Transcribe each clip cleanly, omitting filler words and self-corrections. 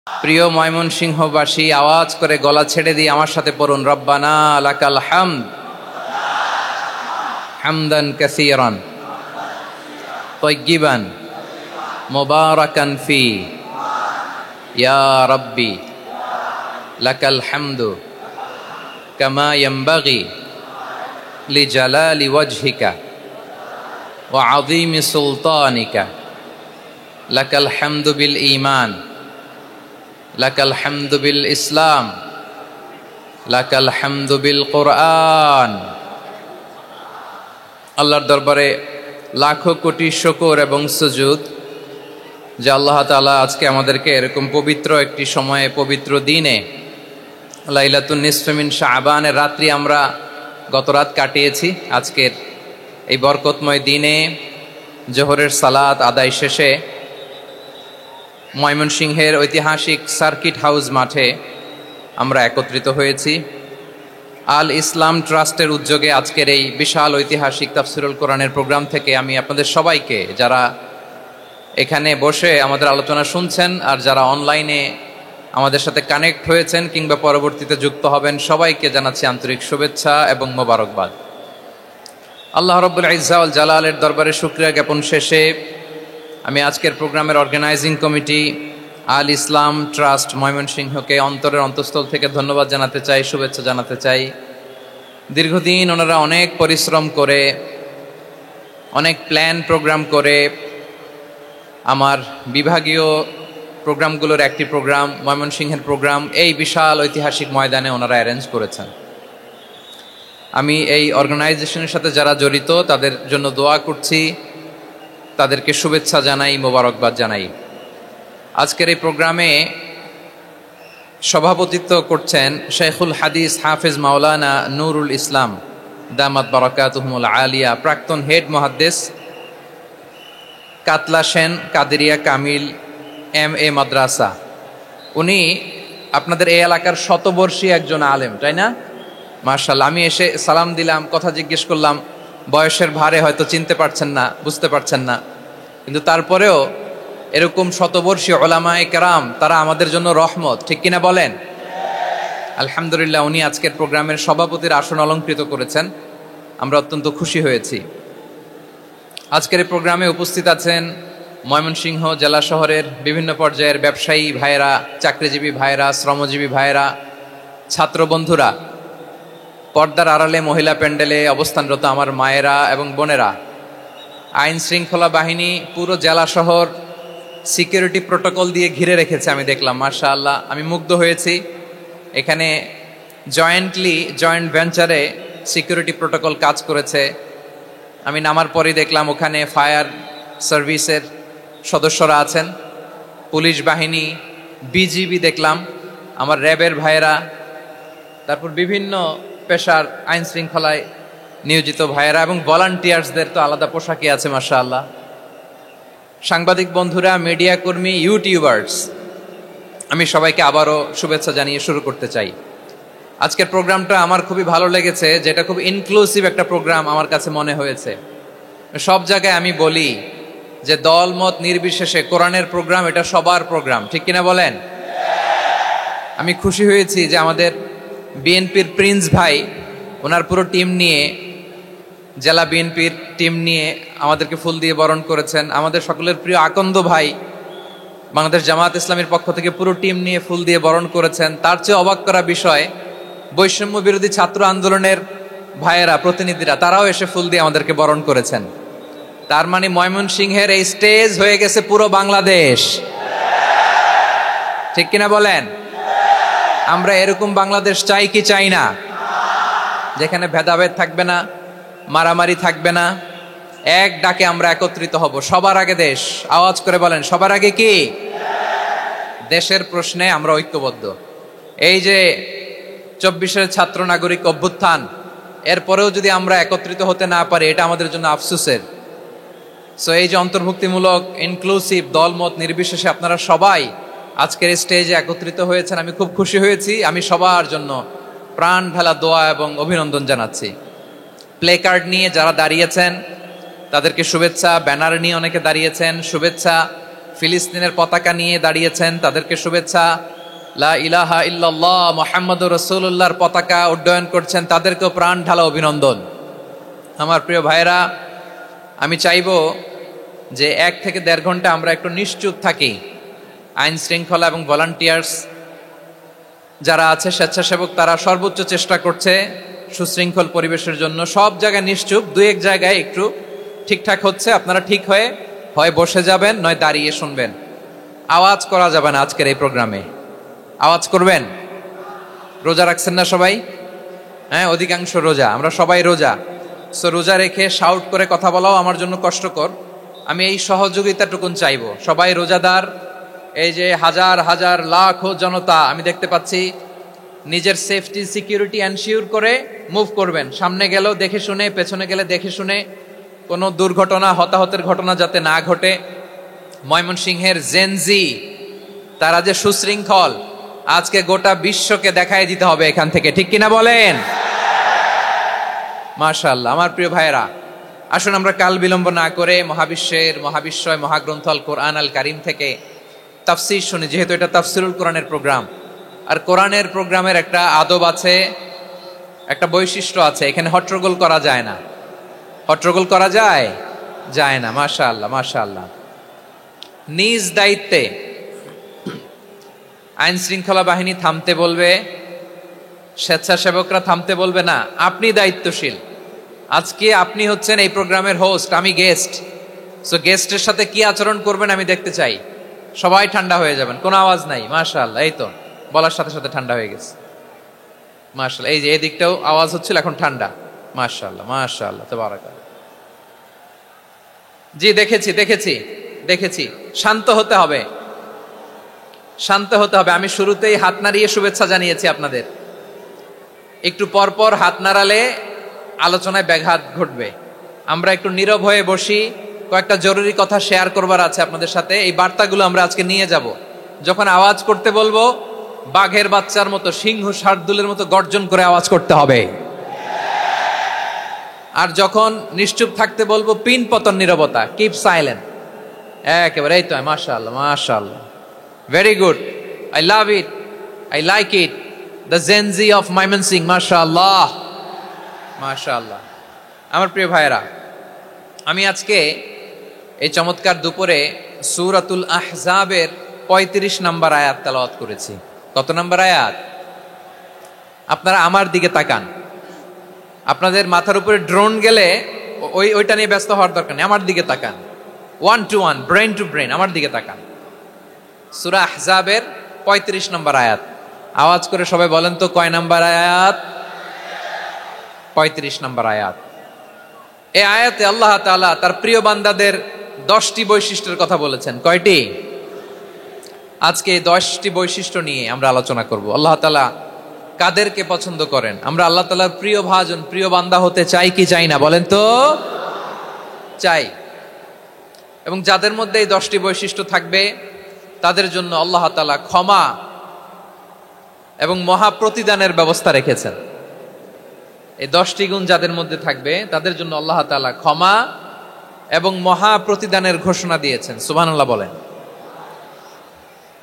প্রিয় ময়মনসিংহবাসী, আওয়াজ করে গলা ছেড়ে দিয়ে আমার সাথে পড়ুন, রব্বানা লাকাল হামদ হামদান কাসীরান তাইয়্যিবান মুবারাকান ফি ইয়া রাব্বি লাকাল হামদু কামা ইয়ানবাগি লিজালালি ওয়াজহিকা ওয়া আযীমি সুলতানিকা লাকাল হামদু বিল ঈমান লাকাল হামদু বিল ইসলাম লাকাল হামদু বিল কোরআন। আল্লাহর দরবারে লাখো কোটি শুকর এবং সুজুদ যে আল্লাহ তাআলা আজকে আমাদেরকে এরকম পবিত্র একটি সময়ে, পবিত্র দিনে, লাইলাতুন নিসফে মিন শাবানের রাত্রি আমরা গত রাত কাটিয়েছি। আজকের এই বরকতময় দিনে জোহরের সালাত আদায় শেষে ময়মনসিংহের ঐতিহাসিক সার্কিট হাউস মাঠে আমরা একত্রিত হয়েছি। আল ইসলাম ট্রাস্টের উদ্যোগে আজকের এই বিশাল ঐতিহাসিক তাফসিরুল কোরআনের প্রোগ্রাম থেকে আমি আপনাদের সবাইকে, যারা এখানে বসে আমাদের আলোচনা শুনছেন আর যারা অনলাইনে আমাদের সাথে কানেক্ট হয়েছেন কিংবা পরবর্তীতে যুক্ত হবেন, সবাইকে জানাচ্ছি আন্তরিক শুভেচ্ছা এবং মোবারকবাদ। আল্লাহ রাব্বুল ইজ্জা ওয়াল জালালের দরবারে শুকরিয়া জ্ঞাপন শেষে আমি আজকের প্রোগ্রামের অর্গানাইজিং কমিটি আল ইসলাম ট্রাস্ট ময়মনসিংহকে অন্তরের অন্তঃস্থল থেকে ধন্যবাদ জানাতে চাই, শুভেচ্ছা জানাতে চাই। দীর্ঘদিন ওনারা অনেক পরিশ্রম করে, অনেক প্ল্যান প্রোগ্রাম করে আমার বিভাগীয় প্রোগ্রামগুলোর একটি প্রোগ্রাম, ময়মনসিংহের প্রোগ্রাম, এই বিশাল ঐতিহাসিক ময়দানে ওনারা অ্যারেঞ্জ করেছেন। আমি এই অর্গানাইজেশনের সাথে যারা জড়িত তাদের জন্য দোয়া করছি, তাদেরকে শুভেচ্ছা জানাই, মোবারকবাদ জানাই। আজকের এই প্রোগ্রামে সভাপতিত্ব করছেন শেখুল হাদিস হাফেজ মাওলানা নুরুল ইসলাম দামাত বারাকাতুহুমুল আলিয়া, প্রাক্তন হেড মুহাদ্দিস, কাতলা সেন কাদেরিয়া কামিল MA মাদ্রাসা। উনি আপনাদের এই এলাকার শতবর্ষী একজন আলেম, তাই না? মাশাআল্লাহ। আমি এসে সালাম দিলাম, কথা জিজ্ঞেস করলাম, বয়সের ভারে হয়তো চিনতে পারছেন না, বুঝতে পারছেন না, কিন্তু তারপরেও এরকম শতবর্ষী উলামায়ে কেরাম, তারা আমাদের জন্য রহমত, ঠিক কিনা বলেন? আলহামদুলিল্লাহ। উনি আজকের প্রোগ্রামের সভাপতির আসন অলঙ্কৃত করেছেন, আমরা অত্যন্ত খুশি হয়েছি। আজকের এই প্রোগ্রামে উপস্থিত আছেন ময়মনসিংহ জেলা শহরের বিভিন্ন পর্যায়ের ব্যবসায়ী ভাইয়েরা, চাকরিজীবী ভাইয়েরা, শ্রমজীবী ভাইয়েরা, ছাত্র বন্ধুরা, পর্দার আড়ালে মহিলা প্যান্ডেলে অবস্থানরত আমার মায়েরা এবং বোনেরা, আইন শৃঙ্খলা বাহিনী পুরো জেলা শহর সিকিউরিটি প্রোটোকল দিয়ে ঘিরে রেখেছে, আমি দেখলাম। মাশাআল্লাহ, আমি মুগ্ধ হয়েছি। এখানে জয়েন্ট ভেঞ্চারে সিকিউরিটি প্রোটোকল কাজ করেছে। আমি নামার পরেই দেখলাম ওখানে ফায়ার সার্ভিসের সদস্যরা আছেন, পুলিশ বাহিনী, বিজিবি দেখলাম, আমার র্যাবের ভাইয়েরা, তারপর বিভিন্ন পেশার আইন শৃঙ্খলায় নিয়োজিত ভাইয়েরা এবং ভলান্টিয়ার্সদের তো আলাদা পোশাকই আছে, মাশাআল্লাহ। সাংবাদিক বন্ধুরা, মিডিয়া কর্মী, ইউটিউবার্স, আমি সবাইকে আবারও শুভেচ্ছা জানিয়ে শুরু করতে চাই। আজকের প্রোগ্রামটা আমার খুবই ভালো লেগেছে, যেটা খুব ইনক্লুসিভ একটা প্রোগ্রাম আমার কাছে মনে হয়েছে। সব জায়গায় আমি বলি যে দল মত নির্বিশেষে কোরআনের প্রোগ্রাম এটা সবার প্রোগ্রাম, ঠিক কিনা বলেন? আমি খুশি হয়েছি যে আমাদের বিএনপির প্রিন্স ভাই ওনার পুরো টিম নিয়ে, জেলা বিএনপির টিম নিয়ে আমাদেরকে ফুল দিয়ে বরণ করেছেন। আমাদের সকলের প্রিয় আকন্দ ভাই বাংলাদেশ জামাত ইসলামীর পক্ষ থেকে পুরো টিম নিয়ে ফুল দিয়ে বরণ করেছেন। তার চেয়ে অবাক করা বিষয়, বৈষম্য বিরোধী ছাত্র আন্দোলনের ভাইয়েরা, প্রতিনিধিরা, তারাও এসে ফুল দিয়ে আমাদেরকে বরণ করেছেন। তার মানে ময়মনসিংহের এই স্টেজ হয়ে গেছে পুরো বাংলাদেশ, ঠিক কিনা বলেন? আমরা এরকম বাংলাদেশ চাই কি চাই না? যেখানে ভেদাভেদ থাকবে না, মারামারি থাকবে না, এক ডাকে আমরা একত্রিত হব। সবার আগে দেশ, আওয়াজ করে বলেন, সবার আগে কি? দেশের প্রশ্নে আমরা ঐক্যবদ্ধ। এই যে 24-এর ছাত্র নাগরিক অভ্যুত্থান, এরপরেও যদি আমরা একত্রিত হতে না পারি, এটা আমাদের জন্য আফসোসের। সো এই যে অন্তর্ভুক্তিমূলক, ইনক্লুসিভ, দলমত নির্বিশেষে আপনারা সবাই আজকের স্টেজে একত্রিত হয়েছেন, আমি খুব খুশি হয়েছি। আমি সবার জন্য প্রাণ ঢালা দোয়া এবং অভিনন্দন জানাচ্ছি। প্লে কার্ড নিয়ে যারা দাঁড়িয়েছেন তাদেরকে শুভেচ্ছা, ব্যানার নিয়ে অনেকে দাঁড়িয়েছেন, শুভেচ্ছা। ফিলিস্তিনের পতাকা নিয়ে দাঁড়িয়েছেন তাদেরকে শুভেচ্ছা, লা ইলাহা ইল্লাল্লাহ মুহাম্মাদুর রাসূলুল্লাহর পতাকা উড্ডয়ন করছেন তাদেরকেও প্রাণ ঢালা অভিনন্দন। আমার প্রিয় ভাইরা, আমি চাইবো যে 1 থেকে 1.5 ঘন্টা আমরা একটু নিশ্চুপ থাকি। আইন শৃঙ্খলা এবং ভলান্টিয়ার্স যারা আছে, স্বেচ্ছাসেবক, তারা সর্বোচ্চ চেষ্টা করছে সুশৃঙ্খল পরিবেশের জন্য। সব জায়গায় নিশ্চুপ, 2-1 জায়গায় একটু ঠিকঠাক হচ্ছে। আপনারা ঠিক হয়ে হয় বসে যাবেন, নয় দাঁড়িয়ে শুনবেন। আওয়াজ করা যাবে না আজকের এই প্রোগ্রামে। আওয়াজ করবেন? রোজা রাখছেন না সবাই? হ্যাঁ, অধিকাংশ রোজা, আমরা সবাই রোজা। সো রোজা রেখে শাউট করে কথা বলাও আমার জন্য কষ্টকর। আমি এই সহযোগিতাটুকুন চাইবো। সবাই রোজাদার, এই যে হাজার হাজার লাখো জনতা আমি দেখতে পাচ্ছি, নিজের সেফটি সিকিউরিটি এনশিওর করে মুভ করবেন। সামনে গেলেও দেখে শুনে, পেছনে গেলে দেখে শুনে, কোনো দুর্ঘটনা, হতাহতের ঘটনা যাতে না ঘটে। ময়মনসিংহের জেনজি তারা যে সুশৃঙ্খল, আজকে গোটা বিশ্বকে দেখাই দিতে হবে এখান থেকে, ঠিক কিনা বলেন? মাশাআল্লাহ। আমার প্রিয় ভাইয়েরা, আসুন আমরা কাল বিলম্ব না করে মহাবিশ্বয় মহাগ্রন্থ আল কোরআন আল কারিম থেকে তাফসীর শুনি, যেহেতু এটা তাফসীরুল কোরআনের প্রোগ্রাম। আর কোরআনের প্রোগ্রামের একটা আদব আছে, একটা বৈশিষ্ট্য আছে, এখানে হট্টগোল করা যায় না। হট্টগোল করা যায় না। মাশাআল্লাহ, মাশাআল্লাহ। নিজ দায়িত্বে আইন শৃঙ্খলা বাহিনী থামতে বলবে, স্বেচ্ছাসেবকরা থামতে বলবে না। আপনি দায়িত্বশীল। আজকে আপনি হচ্ছেন এই প্রোগ্রামের হোস্ট, আমি গেস্ট। সো গেস্টের সাথে কি আচরণ করবেন আমি দেখতে চাই। সবাই ঠান্ডা হয়ে যাবেন, কোনো আওয়াজ নাই। মাশাআল্লাহ, এই তো বলার সাথে সাথে ঠান্ডা হয়ে গেছে। মাশাআল্লাহ, এই যে এদিকটাও আওয়াজ হচ্ছিল, এখন ঠান্ডা। মাশাআল্লাহ, মাশাআল্লাহ, তাবারাকাল্লাহ। জি, দেখেছি। শান্ত হতে হবে, শান্ত হতে হবে। আমি শুরুতেই হাত নাড়িয়ে শুভেচ্ছা জানিয়েছি আপনাদের। একটু পরপর হাত নাড়ালে আলোচনায় ব্যাঘাত ঘটবে। আমরা একটু নীরব হয়ে বসি, কয়েকটা জরুরি কথা শেয়ার করবার আছে আপনাদের সাথে। এই বার্তাগুলো আমরা আজকে নিয়ে যাব। যখন আওয়াজ করতে বলবো, বাঘের বাচ্চার মতো, সিংহ শার্দুলের মতো গর্জন করে আওয়াজ করতে হবে। আর যখন নিশ্চুপ থাকতে বলবো, পিন পতন নীরবতা, কিপ সাইলেন্ট। একেবারে এই তো। মাশাআল্লাহ, মাশাআল্লাহ, very good, I love it, I like it, the Gen Z of Mymensingh. মাশাআল্লাহ, মাশাআল্লাহ। আমার প্রিয় ভাইয়েরা, আমি আজকে এই চমৎকার দুপুরে সূরাতুল আহজাবের 35 নম্বর আয়াত তেলাওয়াত করেছি। কত নম্বর আয়াত? আপনারা আমার দিকে তাকান। আপনাদের মাথার উপরে ড্রোন গেলে ওইটা নিয়ে ব্যস্ত হওয়ার দরকার নেই, আমার দিকে তাকান। 1 to 1, ব্রেন টু ব্রেন, আমার দিকে তাকান। সূরা আহজাবের 35 নম্বর আয়াত। আওয়াজ করে সবাই বলেন তো, কয় নম্বর আয়াত? 35 নম্বর আয়াত। এই আয়াতে আল্লাহ তাআলা তার প্রিয় বান্দাদের 10টি বৈশিষ্ট্যের কথা বলেছেন। কয়টি? আজকে 10টি বৈশিষ্ট্য নিয়ে আমরা আলোচনা করব। আল্লাহ তাআলা কাদেরকে পছন্দ করেন? আমরা আল্লাহ তাআলার প্রিয় ভাজন, প্রিয় বান্দা হতে চাই কি চাই না? বলেন তো। চাই। এবং যাদের মধ্যে এই 10টি বৈশিষ্ট্য থাকবে তাদের জন্য আল্লাহ তাআলা ক্ষমা এবং মহা প্রতিদানের ব্যবস্থা রেখেছেন। এই 10টি গুণ যাদের মধ্যে থাকবে তাদের জন্য আল্লাহ তাআলা ক্ষমা এবং মহা প্রতিদানের ঘোষণা দিয়েছেন। সুবহানাল্লাহ বলেন।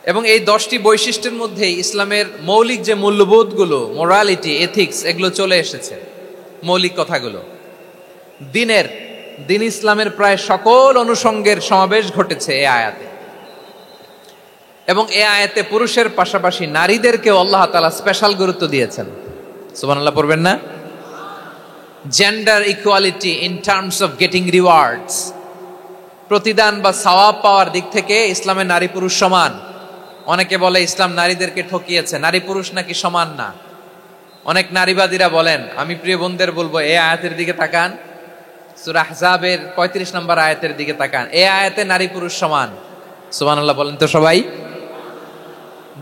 এবং এই 10টি বৈশিষ্ট্যের মধ্যে ইসলামের মৌলিক যে মূল্যবোধগুলো, মোরালিটি, এথিক্স, এগুলো চলে এসেছে। মৌলিক কথাগুলো দিন ইসলামের প্রায় সকল অনুষঙ্গের সমাবেশ ঘটেছে এই আয়াতে। এবং এই আয়াতে পুরুষের পাশাপাশি নারীদেরকেও আল্লাহ তাআলা স্পেশাল গুরুত্ব দিয়েছেন। সুবহানাল্লাহ পড়বেন না? Gender equality in terms of getting rewards, প্রতিদান বা সওয়াব পাওয়ার দিক থেকে ইসলামে নারী পুরুষ সমান। অনেকে বলে ইসলাম নারীদেরকে ঠকিয়েছে, নারী পুরুষ নাকি সমান না। অনেক নারীবাদীরা বলেন, আমি প্রিয় বোনদের বলবো, এই আয়াতের দিকে তাকান, সূরা আহজাবের 35 নম্বর আয়াতের দিকে তাকান। এই আয়াতে নারী পুরুষ সমান। সুবহানাল্লাহ বলেন তো সবাই।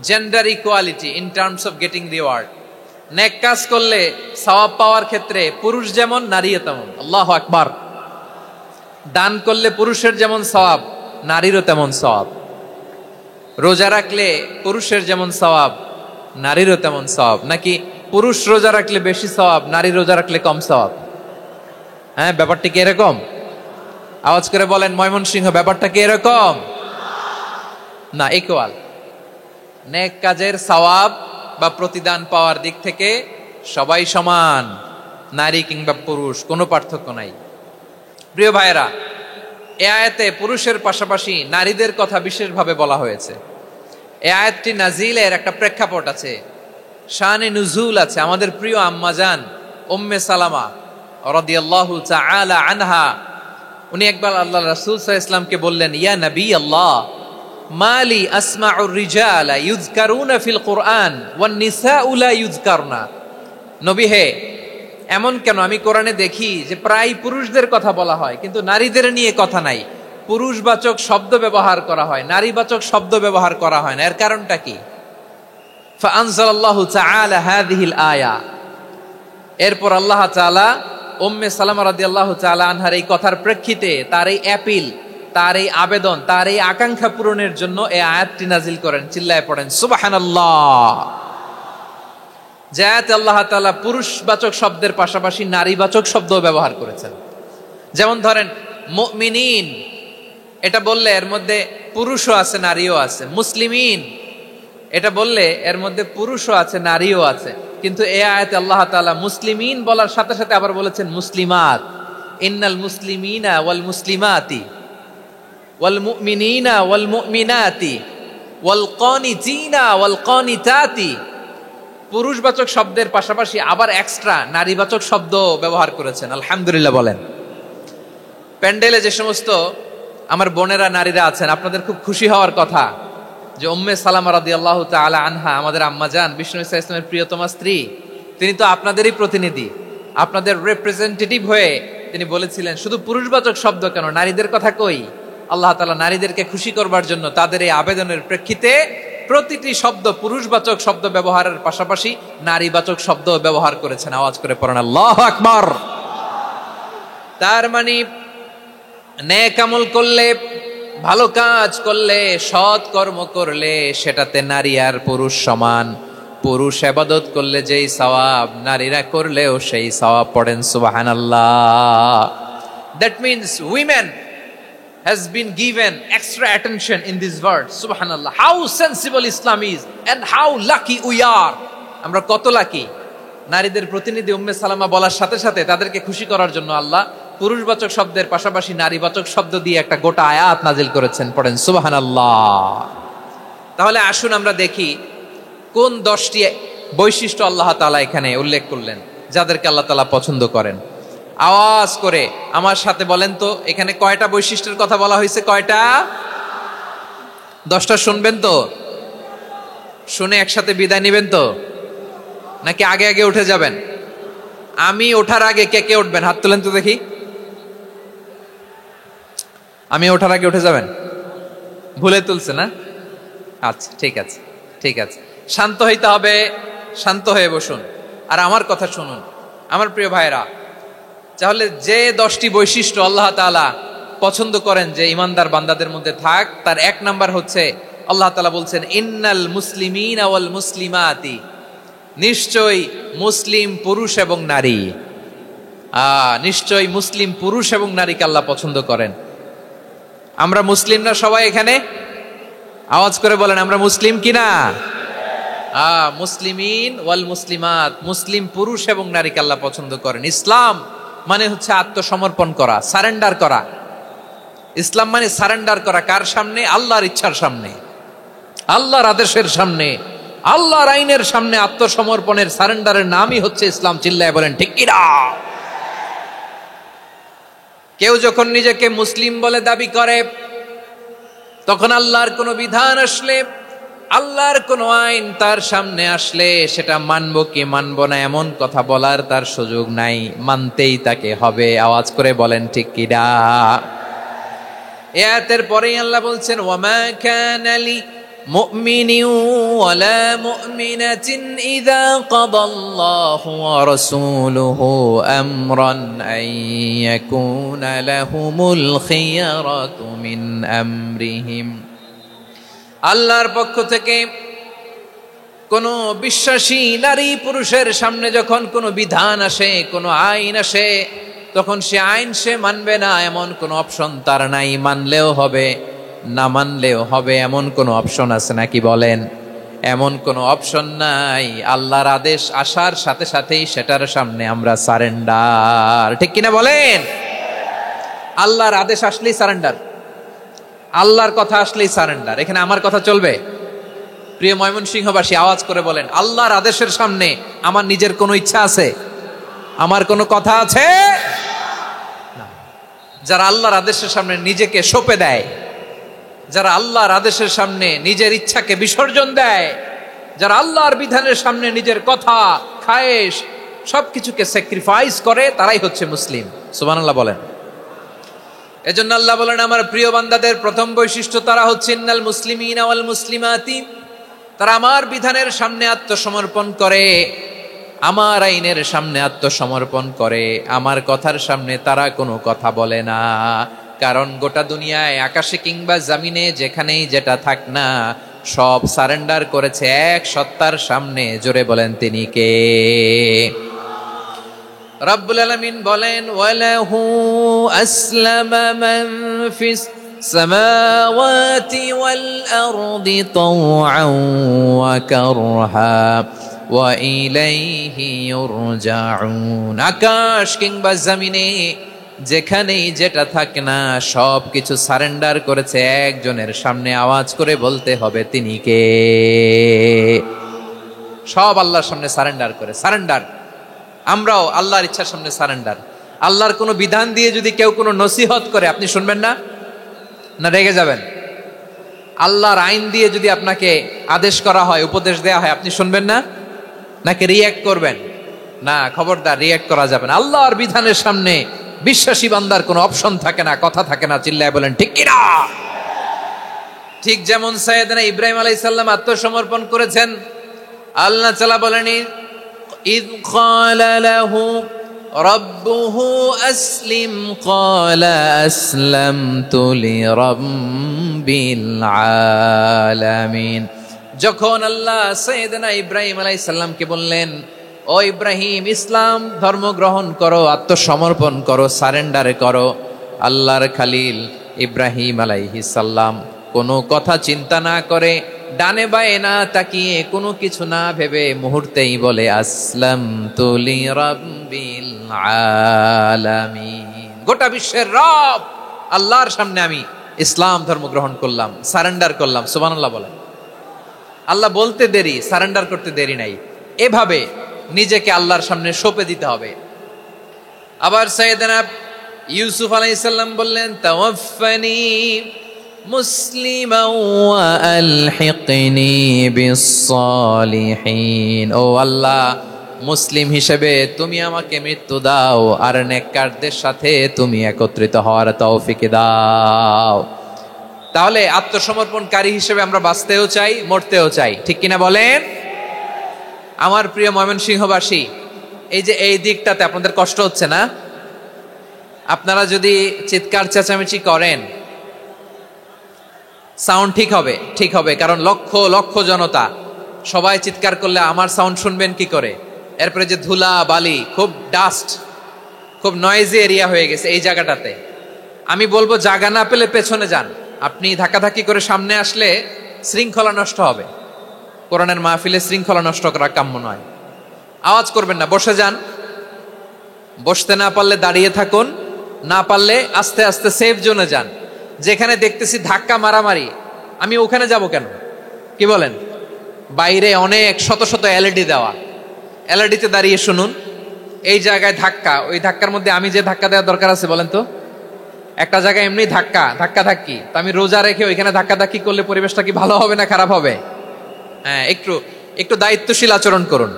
Gender equality in terms of getting reward, নেক কাজ করলে সওয়াব পাওয়ার ক্ষেত্রে পুরুষ যেমন নারীও তেমন। আল্লাহু আকবার। দান করলে পুরুষের যেমন সওয়াব, নারীরও তেমন সওয়াব। রোজা রাখলে পুরুষের যেমন সওয়াব, নারীরও তেমন সওয়াব। নাকি পুরুষ রোজা রাখলে বেশি সওয়াব, নারী রোজা রাখলে কম সওয়াব? হ্যাঁ, ব্যাপারটা কি এরকম? আওয়াজ করে বলেন ময়মনসিংহ, ব্যাপারটা কি এরকম? না, ইকুয়াল। নেক কাজের সওয়াব বা প্রতিদান পাওয়ার দিক থেকে সবাই সমান, নারী কিংবা পুরুষ, কোনো পার্থক্য নাই। প্রিয় ভাইয়েরা, এ আয়াতে পুরুষের পাশাপাশি নারীদের কথা বিশেষভাবে বলা হয়েছে। এই আয়াতটি নাজিলের একটা প্রেক্ষাপট আছে, শানে নুজুল আছে। আমাদের প্রিয় আম্মাজান উম্মে সালামা রাদিয়াল্লাহু তাআলা আনহা, উনি একবার আল্লাহ রাসূল সাল্লাল্লাহু আলাইহি ওয়াসাল্লামকে বললেন, ইয়া নবী আল্লাহ, মালি আসমাউর রিজালা ইউযকারুনা ফিল কুরআন ওয়ান নিসাউ লা ইউযকারনা। নবী হে, এমন কেন আমি কোরআনে দেখি যে প্রায় পুরুষদের কথা বলা হয় কিন্তু নারীদের নিয়ে কথা নাই, পুরুষবাচক শব্দ ব্যবহার করা হয়, নারীবাচক শব্দ ব্যবহার করা হয় না, এর কারণটা কি? ফাআনজালাল্লাহু তাআলা হাযিহিল আয়া, এরপর আল্লাহ তাআলা উম্মে সালামা রাদিয়াল্লাহু তাআলা আনহার এই কথার প্রেক্ষিতে, তার এই অ্যাপিল, তার এই আবেদন, তার এই আকাঙ্ক্ষা পূরণের জন্য এই আয়াতটি নাজিল করেন। চিল্লায় পড়েন সুবহানাল্লাহ। যে আয়াতে আল্লাহ তাআলা পুরুষবাচক শব্দের পাশাপাশি নারীবাচক শব্দ ব্যবহার করেছেন। যেমন ধরেন মুমিনিন, এটা বললে এর মধ্যে পুরুষও আছে নারীও আছে। মুসলিমিন, এটা বললে এর মধ্যে পুরুষও আছে নারীও আছে। কিন্তু এই আয়াতে আল্লাহ তাআলা মুসলিমিন বলার সাথে সাথে আবার বলেছেন মুসলিমাত। ইন্নাল মুসলিমিনা ওয়াল মুসলিমাতি ওয়াল মুমিনিনা ওয়াল মুমিনাতি ওয়াল কানিতিনা ওয়াল কানিতাতি। পুরুষবাচক শব্দের পাশাপাশি আবার এক্সট্রা নারীবাচক শব্দ ব্যবহার করেছেন। আলহামদুলিল্লাহ বলেন। প্যান্ডেলে যে সমস্ত আমার বোনেরা নারীরা আছেন, আপনাদের খুব খুশি হওয়ার কথা যে উম্মে সালামা রাদিয়াল্লাহু তাআলা আনহা, আমাদের আম্মাজান বিষ্ণু ইসা ইসলামের প্রিয়তমা স্ত্রী, তিনি তো আপনাদেরই প্রতিনিধি, আপনাদের রিপ্রেজেন্টেটিভ হয়ে তিনি বলেছিলেন শুধু পুরুষবাচক শব্দ কেন, নারীদের কথা কই। আল্লাহ তাআলা নারীদেরকে খুশি করবার জন্য তাদের এই আবেদনের প্রেক্ষিতে প্রতিটি শব্দ পুরুষবাচক শব্দ ব্যবহারের পাশাপাশি নারীবাচক শব্দ ব্যবহার করেছেন। আওয়াজ করে পড়েন আল্লাহু আকবার। তার মানে নেক আমল করলে, ভালো কাজ করলে, সৎ কর্ম করলে সেটাতে নারী আর পুরুষ সমান। পুরুষ ইবাদত করলে যেই সওয়াব, নারীরা করলেও সেই সওয়াব। পড়েন সুবহানাল্লাহ। That means women has been given extra attention in this word. Subhanallah. How sensible Islam is and how lucky we are. আমরা কত লাকি। নারীদের প্রতিনিধি উম্মে সালামা বলার সাথে সাথে তাদেরকে খুশি করার জন্য আল্লাহ পুরুষবাচক শব্দের পাশাপাশি নারীবাচক শব্দ দিয়ে একটা গোটা আয়াত নাজিল করেছেন। পড়েন সুবহানাল্লাহ। তাহলে আসুন আমরা দেখি কোন 10টি বৈশিষ্ট্য আল্লাহ তাআলা এখানে উল্লেখ করলেন যাদেরকে আল্লাহ তাআলা পছন্দ করেন। আওয়াজ করে আমার সাথে বলেন তো, এখানে কয়টা বৈশিষ্ট্যের কথা বলা হয়েছে? কয়টা? 10টা শুনবেন তো? শুনে একসাথে বিদায় নেবেন তো, নাকি আগে আগে উঠে যাবেন? আমি ওঠার আগে কে কে উঠবেন? হাত তোলেন তো দেখি। আমি ওঠার আগে উঠে যাবেন? ভুলে তুলছে না? আচ্ছা, ঠিক আছে, ঠিক আছে। শান্ত হইতে হবে, শান্ত হয়ে বসুন আর আমার কথা শুনুন। আমার প্রিয় ভাইরা, তাহলে যে 10টি বৈশিষ্ট্য আল্লাহ তাআলা পছন্দ করেন যে ইমানদার বান্দাদের মধ্যে থাক, তার 1 নাম্বার হচ্ছে আল্লাহ তাআলা বলছেন ইন্নাল মুসলিমিনা ওয়াল মুসলিমাতি, নিশ্চয়ই মুসলিম পুরুষ এবং নারী। নিশ্চয়ই মুসলিম পুরুষ এবং নারীকে আল্লাহ পছন্দ করেন। আমরা মুসলিমরা সবাই এখানে? আওয়াজ করে বলেন আমরা মুসলিম কিনা? মুসলিমিন ওয়াল মুসলিমাত, মুসলিম পুরুষ এবং নারীকে আল্লাহ পছন্দ করেন। ইসলাম মানে হচ্ছে আত্মসমর্পণ করা, সারেন্ডার করা। ইসলাম মানে সারেন্ডার করা কার সামনে? আল্লাহর ইচ্ছার সামনে, আল্লাহর আদেশের সামনে, আল্লাহর আইনের সামনে আত্মসমর্পণের, সারেন্ডারের নামই হচ্ছে ইসলাম। চিল্লায় বলেন ঠিক কিনা? কেউ যখন নিজেকে মুসলিম বলে দাবি করে, তখন আল্লাহর কোনো বিধান আসলে, আল্লাহর কোনো আইন তার সামনে আসলে সেটা মানবো কি মানবো না এমন কথা বলার তার সুযোগ নাই, মানতেই তাকে হবে। আওয়াজ করে বলেন ঠিক কিনা? এই আয়াতের পরেই আল্লাহ বলছেন ওয়ামা কানা লি মুমিনিন ওয়ালা মুমিনাতিন ইযা কাদাল্লাহু ওয়া রাসূলুহু আমরান আন ইয়াকুনা লাহুমুল খিয়ারাতু মিন আমরিহিম। আল্লাহর পক্ষ থেকে কোনো বিশ্বাসী নারী পুরুষের সামনে যখন কোনো বিধান আসে, কোনো আইন আসে, তখন সে আইন সে মানবে না এমন কোনো অপশন তার নাই, মানলেও হবে। না মানলেও হবে এমন কোনো অপশন আছে নাকি বলেন? এমন কোনো অপশন নাই। আল্লাহর আদেশ আসার সাথে সাথেই সেটার সামনে আমরা সারেন্ডার, ঠিক কিনা বলেন? আল্লাহর আদেশ আসলেই সারেন্ডার, আল্লাহর কথা আসলেই সারেন্ডার। এখানে আমার কথা চলবে? প্রিয় ময়মনসিংহবাসী, আওয়াজ করে বলেন, আল্লাহর আদেশের সামনে আমার নিজের কোনো ইচ্ছা আছে? আমার কোনো কথা আছে? যারা আল্লাহর আদেশের সামনে নিজেকে সঁপে দেয়, যারা আল্লাহর আদেশের সামনে নিজের ইচ্ছাকে বিসর্জন দেয়, যারা আল্লাহর বিধানের সামনে নিজের কথা, খায়েশ সবকিছুকে স্যাক্রিফাইস করে, তারাই হচ্ছে মুসলিম। সুবহানাল্লাহ বলেন। এজন্য আল্লাহ বলেন, আমার প্রিয় বান্দাদের প্রথম বৈশিষ্ট্য তারা হচ্ছে ইন্নাল মুসলিমিনা ওয়াল মুসলিমাতি, তারা আমার বিধানের সামনে আত্মসমর্পণ করে, আমার আইনের সামনে আত্মসমর্পণ করে, আমার কথার সামনে তারা কোনো কথা বলে না। কারণ গোটা দুনিয়ায় আকাশে কিংবা জমিনে যেখানেই যেটা থাক না, সব সারেন্ডার করেছে এক সত্তার সামনে। জোরে বলেন, তিনি কে? রব্বুল আলামিন বলেন, ওয়ালাহু আসলামা মান ফিস সামাওয়াতি ওয়াল আরদি তাওআন ওয়া কারহা ওয়া ইলাইহি ইউরজাউন। আকাশ কিংবা জমিনে যেখানেই যেটা থাকে না, সব কিছু সারেন্ডার করেছে একজনের সামনে। আওয়াজ করে বলতে হবে, তিনি কে? সব আল্লাহর সামনে সারেন্ডার করে। সারেন্ডার। আমরাও আল্লাহর ইচ্ছার সামনে সারেন্ডার। আল্লাহর কোনো বিধান দিয়ে যদি কেউ কোনো নসিহত করে, আপনি শুনবেন না? না রেগে যাবেন? আল্লাহর আইন দিয়ে যদি আপনাকে আদেশ করা হয়, উপদেশ দেয়া হয়, আপনি শুনবেন না? নাকি রিয়্যাক্ট করবেন? না, খবরদার, রিয়্যাক্ট করা যাবে না। আল্লাহর বিধানের সামনে বিশ্বাসী বান্দার কোনো অপশন থাকে না, কথা থাকে না। চিল্লায় বলেন, ঠিক কিনা? ঠিক যেমন সাইয়েদনা ইব্রাহিম আলাইহিস সালাম আত্মসমর্পণ করেছেন। আল্লাহ তাআলা বলেন, ইয ক্বালা লাহু রাব্বুহু আসলিম ক্বালা আসলামতু লিরাব্বিল আলামিন। যখন আল্লাহ সাইয়েদনা ইব্রাহিম আলাইহিস সালামকে বললেন, ও ইব্রাহিম, ইসলাম ধর্ম গ্রহণ করো, আত্মসমর্পণ করো, সারেন্ডার করো, আল্লাহর খালিল ইব্রাহিম আলাইহিস সালাম কোনো কথা চিন্তা না করে, ডানে বায়ে না তাকিয়ে, কোনো কিছু না ভেবে মুহূর্তেই বলে, আসলামতু লিরাব্বিল আলামিন। গোটা বিশ্বের রব আল্লাহর সামনে আমি ইসলাম ধর্ম গ্রহণ করলাম, সারেন্ডার করলাম। সুবহানাল্লাহ বলেন। আল্লাহ বলতে দেরি, সারেন্ডার করতে দেরি নাই। এভাবে নিজেকে আল্লাহর সামনে সঁপে দিতে হবে। আবার সাইয়েদনা ইউসুফ আলাইহিস সালাম বললেন, তাওয়াফফানি মুসলিমান ওয়া আলহিকনি বিস-সালিহিন। ও আল্লাহ, মুসলিম হিসেবে তুমি আমাকে মৃত্যু দাও, আর নেককারদের সাথে তুমি একত্রিত হওয়ার তৌফিক দাও। তাহলে আত্মসমর্পণকারী হিসেবে আমরা বাঁচতেও চাই, মরতেও চাই, ঠিক কিনা বলেন? আমার প্রিয় ময়মনসিংহবাসী, এই যে এই দিকটাতে আপনাদের কষ্ট হচ্ছে না? আপনারা যদি চিৎকার চেঁচামেচি করেন, সাউন্ড ঠিক হবে, ঠিক হবে, কারণ লক্ষ লক্ষ জনতা, সবাই চিৎকার করলে আমার সাউন্ড শুনবেন কি করে? এরপরে যে ধুলা বালি, খুব ডাস্ট, খুব নয়েজি এরিয়া হয়ে গেছে এই জায়গাটাতে। আমি বলবো, জায়গা না পেলে পেছনে যান। আপনি ধাক্কাধাক্কি করে সামনে আসলে শৃঙ্খলা নষ্ট হবে। কোরআনের মাহফিলে শৃঙ্খলা নষ্ট করা কাম্য নয়। আওয়াজ করবেন না, বসে যান। বসতে না পারলে দাঁড়িয়ে থাকুন, না পারলে আস্তে আস্তে সেফ জোনে যান। যেখানে দেখতেছি ধাক্কা মারামারি, আমি ওখানে যাব কেন? কি বলেন? বাইরে অনেক শত শত এলইডি দেওয়া, এলইডিতে দাঁড়িয়ে শুনুন। এই জায়গায় ধাক্কা, ওই ধাক্কার মধ্যে আমি যে ধাক্কা দেওয়ার দরকার আছে বলেন তো? একটা জায়গায় এমনি ধাক্কা ধাক্কি, তো আমি রোজা রেখে ওইখানে ধাক্কি করলে পরিবেশটা কি ভালো হবে না খারাপ হবে? হ্যাঁ, একটু দায়িত্বশীল আচরণ করুন,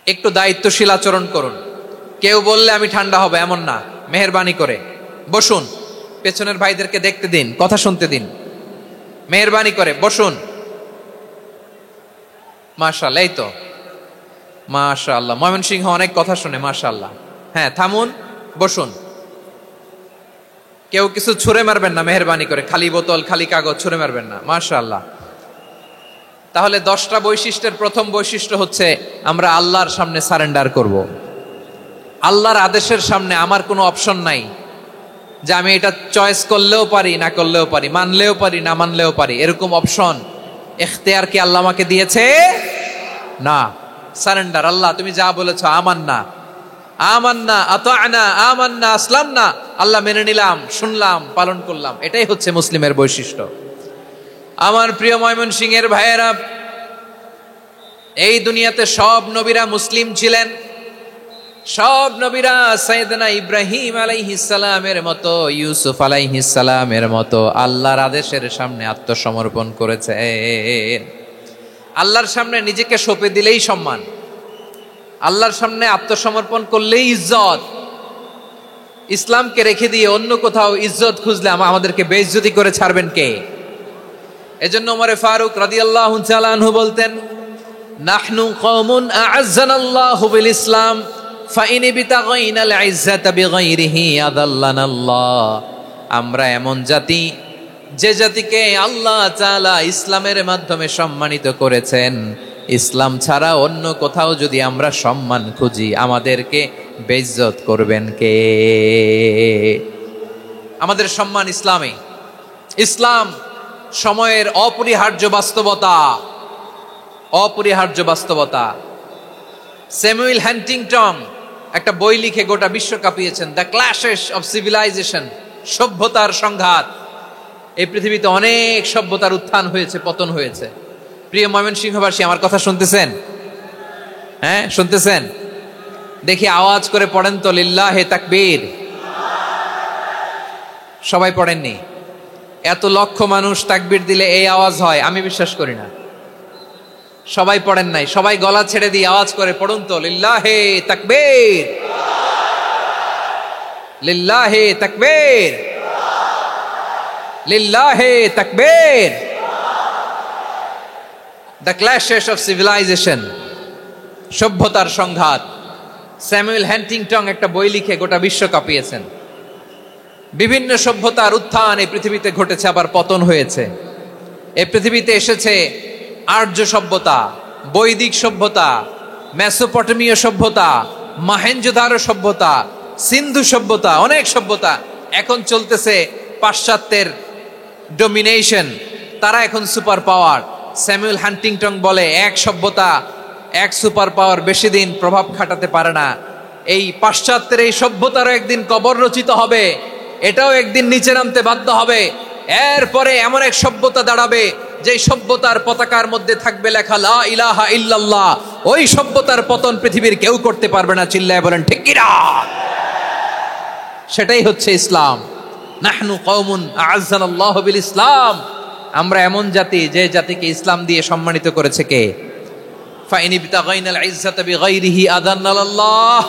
একটু দায়িত্বশীল আচরণ করুন। কেউ বললে আমি ঠান্ডা হবে এমন না, মেহেরবানি করে বসুন। পেছনের ভাইদেরকে দেখতে দিন, কথা শুনতে দিন, মেহেরবানি করে বসুন। মাশাআল্লাহ, এই তো মাশাআল্লাহ, ময়মনসিংহ অনেক কথা শুনে, মাশাআল্লাহ। হ্যাঁ, থামুন, বসুন। কেউ কিছু ছুঁড়ে মারবেন না, মেহেরবানি করে, খালি বোতল খালি কাগজ ছুঁড়ে মারবেন না, মাশাআল্লাহ। তাহলে 10টা বৈশিষ্ট্যের প্রথম বৈশিষ্ট্য হচ্ছে আমরা আল্লাহর সামনে সারেন্ডার করব। আল্লাহর আদেশের সামনে আমার কোনো অপশন নাই, যে আমি এটা চয়েস করলেও পারি, না করলেও পারি, মানলেও পারি, না মানলেও পারি, এরকম অপশন ইখতিয়ার কি আল্লাহ আমাকে দিয়েছে? না। সারেন্ডার, আল্লাহ তুমি যা বলেছো, আমান্না আমান্না আতা'না আমান্না আসলামনা, আল্লাহ মেনে নিলাম, শুনলাম, পালন করলাম। এটাই হচ্ছে মুসলিমের বৈশিষ্ট্য। আমার প্রিয় ময়মনসিংহের ভাইয়েরা, এই দুনিয়াতে সব নবীরা মুসলিম ছিলেন। সব নবীরা সাইয়েদনা ইব্রাহিম আলাইহিস সালামের মতো, ইউসুফ আলাইহিস সালামের মতো আল্লাহর আদেশের সামনে আত্মসমর্পণ করেছেন। আল্লাহর সামনে নিজেকে সঁপে দিলেই সম্মান, আল্লাহর সামনে আত্মসমর্পণ করলেই ইজ্জত। ইসলামকে রেখে দিয়ে অন্য কোথাও ইজ্জত খুঁজলে আমাদেরকে বেইজ্জতি করে ছাড়বেন কে? এজন্য ওমর ফারুক রাদিয়াল্লাহু তাআলা আনহু বলতেন, নাহনু কওমুন আ'আজ্জানাল্লাহু বিল ইসলাম ফাইন বিতাগাইনাল ইজ্জাতা বিগাইরিহি আযাল্লানাল্লাহ। আমরা এমন জাতি, যে জাতিকে আল্লাহ তাআলা ইসলামের মাধ্যমে সম্মানিত করেছেন, ইসলাম ছাড়া অন্য কোথাও যদি আমরা সম্মান খুঁজি, আমাদেরকে বেইজ্জত করবেন কে? আমাদের সম্মান ইসলামে। ইসলাম সময়ের অপরিহার্য বাস্তবতা, অপরিহার্য বাস্তবতা। স্যামুয়েল হান্টিংটন একটা বই লিখে গোটা বিশ্ব কাঁপিয়েছেন, দ্য ক্ল্যাশেস অফ সিভিলাইজেশন, সভ্যতার সংঘাত। এই পৃথিবীতে অনেক সভ্যতার উত্থান হয়েছে, পতন হয়েছে। প্রিয় ময়মনসিংহবাসী, আমার কথা শুনতেছেন? হ্যাঁ, শুনতেছেন? দেখি আওয়াজ করে পড়েন তো, লিল্লাহে তাকবীর। সবাই পড়েননি? এত লক্ষ মানুষ তাকবীর দিলে এই আওয়াজ হয়? আমি বিশ্বাস করি না। সবাই পড়েন নাই। সবাই গলা ছেড়ে দিয়ে আওয়াজ করে পড়ুন তো, লিল্লাহে তাকবীর, লিল্লাহে তাকবীর, লিল্লাহে তাকবীর। দ্য ক্ল্যাশেস অফ সিভিলাইজেশন, সভ্যতার সংঘাত। স্যামুয়েল হান্টিংটন একটা বই লিখে গোটা বিশ্ব কাঁপিয়েছেন। বিভিন্ন সভ্যতার উত্থান এই পৃথিবীতে ঘটেছে, আবার পতন হয়েছে। এই পৃথিবীতে এসেছে আর্য সভ্যতা, বৈদিক সভ্যতা, মেসোপটেমীয় সভ্যতা, মহেঞ্জোদারো সভ্যতা, সিন্ধু সভ্যতা, অনেক সভ্যতা। এখন চলতেছে পাশ্চাত্যের ডমিনেশন, তারা এখন সুপার পাওয়ার। স্যামুয়েল হান্টিংটন বলে, এক সভ্যতা, এক সুপার পাওয়ার বেশি দিন প্রভাব খাটাতে পারে না। এই পাশ্চাত্যের এই সভ্যতারও একদিন কবর রচিত হবে, এটাও একদিন নিচে নামতে বাধ্য হবে। এরপরে এমন এক সভ্যতা দাঁড়াবে, যে সভ্যতার পতাকার মধ্যে থাকবে লেখা লা ইলাহা ইল্লাল্লাহ। ওই সভ্যতার পতন পৃথিবীর কেউ করতে পারবে না। চিল্লায় বলেন ঠিক কিনা? সেটাই হচ্ছে ইসলাম। নাহনু কওমুন আ'আজ্জানাল্লাহু বিল ইসলাম। আমরা এমন জাতি, যে জাতিকে ইসলাম দিয়ে সম্মানিত করেছে কে? ফাইন বিতাগাইনাল ইজ্জাতা বিগাইরিহি আযাল্লানাল্লাহ।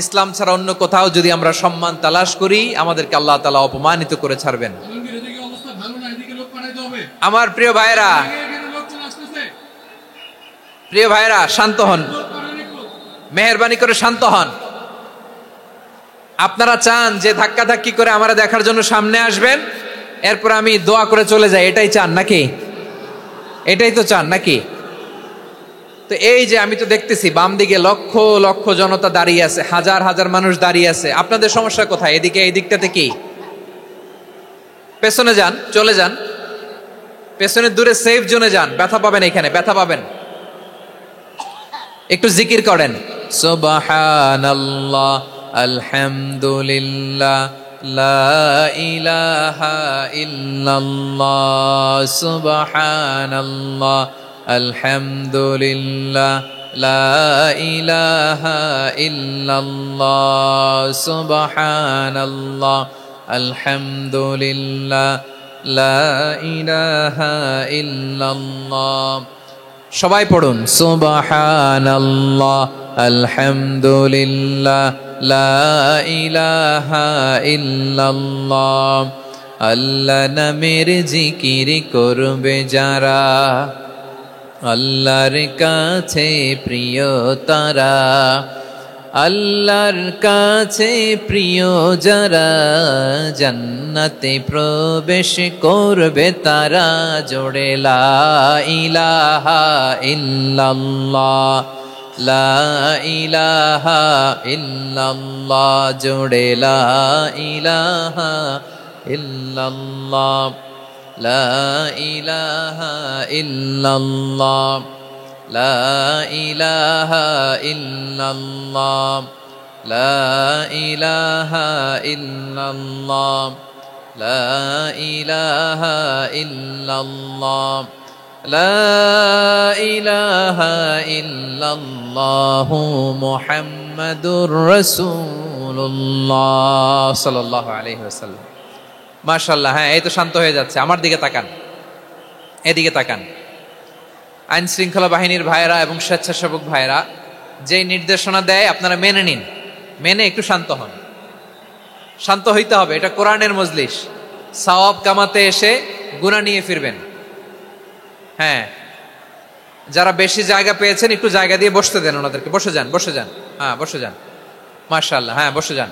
ইসলাম ছাড়া অন্য কোথাও যদি আমরা সম্মান তালাশ করি, আমাদেরকে আল্লাহ তাআলা অপমানিত করে ছাড়বেন। আমার প্রিয় ভাইরা, প্রিয় ভাইরা, শান্ত হন, মেহেরবানি করে শান্ত হন। আপনারা চান যে ধাক্কাধাক্কি করে আমারা দেখার জন্য সামনে আসবেন, এরপর আমি দোয়া করে চলে যাই, এটাই চান নাকি? এটাই তো চান নাকি? তো এই যে আমি তো দেখতেছি বাম দিকে লক্ষ লক্ষ জনতা দাঁড়িয়ে আছে, হাজার হাজার মানুষ দাঁড়িয়ে আছে। আপনাদের সমস্যা কোথায়? এদিকে, এই দিকটাতে কি? পেছনে যান, চলে যান, পেছনে দূরে সেফ জোনে যান। ব্যথা পাবেন, এখানে ব্যথা পাবেন। একটু জিকির করেন, সুবহানাল্লাহ, আলহামদুলিল্লাহ, লা ইলাহা ইল্লাল্লাহ, সুবহানাল্লাহ, আলহামদুলিল্লাহ, লা ইলাহা ইল্লাল্লাহ, সুবহানাল্লাহ, আলহামদুলিল্লাহ, লা ইলাহা ইল্লাল্লাহ। সবাই পড়ুন, সুবহানাল্লাহ, আলহামদুলিল্লাহ, লা ইলাহা ইল্লাল্লাহ। আল্লাহ নামের জিকির করবে যারা, আল্লাহর কাছে প্রিয় তারা। আল্লাহর কাছে প্রিয় যারা, জান্নাতে প্রবেশ করবে তারা। জোড়ে লা ইলাহা ইল্লাল্লাহ, লা ইলাহা ইল্লাল্লাহ, জোড়ে লা ইলাহা ইল্লাল্লাহ, লা ইলাহা ইল্লাল্লাহ, লা ইলাহা ইল্লাল্লাহ, লা ইলাহা ইল্লাল্লাহ, লা ইলাহা ইল্লাল্লাহ, লা ইলাহা ইল্লাল্লাহ মুহাম্মাদুর রাসূলুল্লাহ সাল্লাল্লাহু আলাইহি ওয়াসাল্লাম। মাশাআল্লাহ। হ্যাঁ, এই তো শান্ত হয়ে যাচ্ছে। আমার দিকে তাকান, এদিকে তাকান। আইন শৃঙ্খলা বাহিনীর ভাইরা এবং স্বেচ্ছাসেবক ভাইরা যে নির্দেশনা দেয় আপনারা মেনে নিন, মেনে একটু শান্ত হন। শান্ত হইতে হবে, এটা কোরআনের মজলিস। সওয়াব কামাতে এসে গুনাহ নিয়ে ফিরবেন। হ্যাঁ, যারা বেশি জায়গা পেয়েছেন একটু জায়গা দিয়ে বসতে দেন ওনাদেরকে। বসে যান, বসে যান। হ্যাঁ, বসে যান। মাশাআল্লাহ। হ্যাঁ, বসে যান,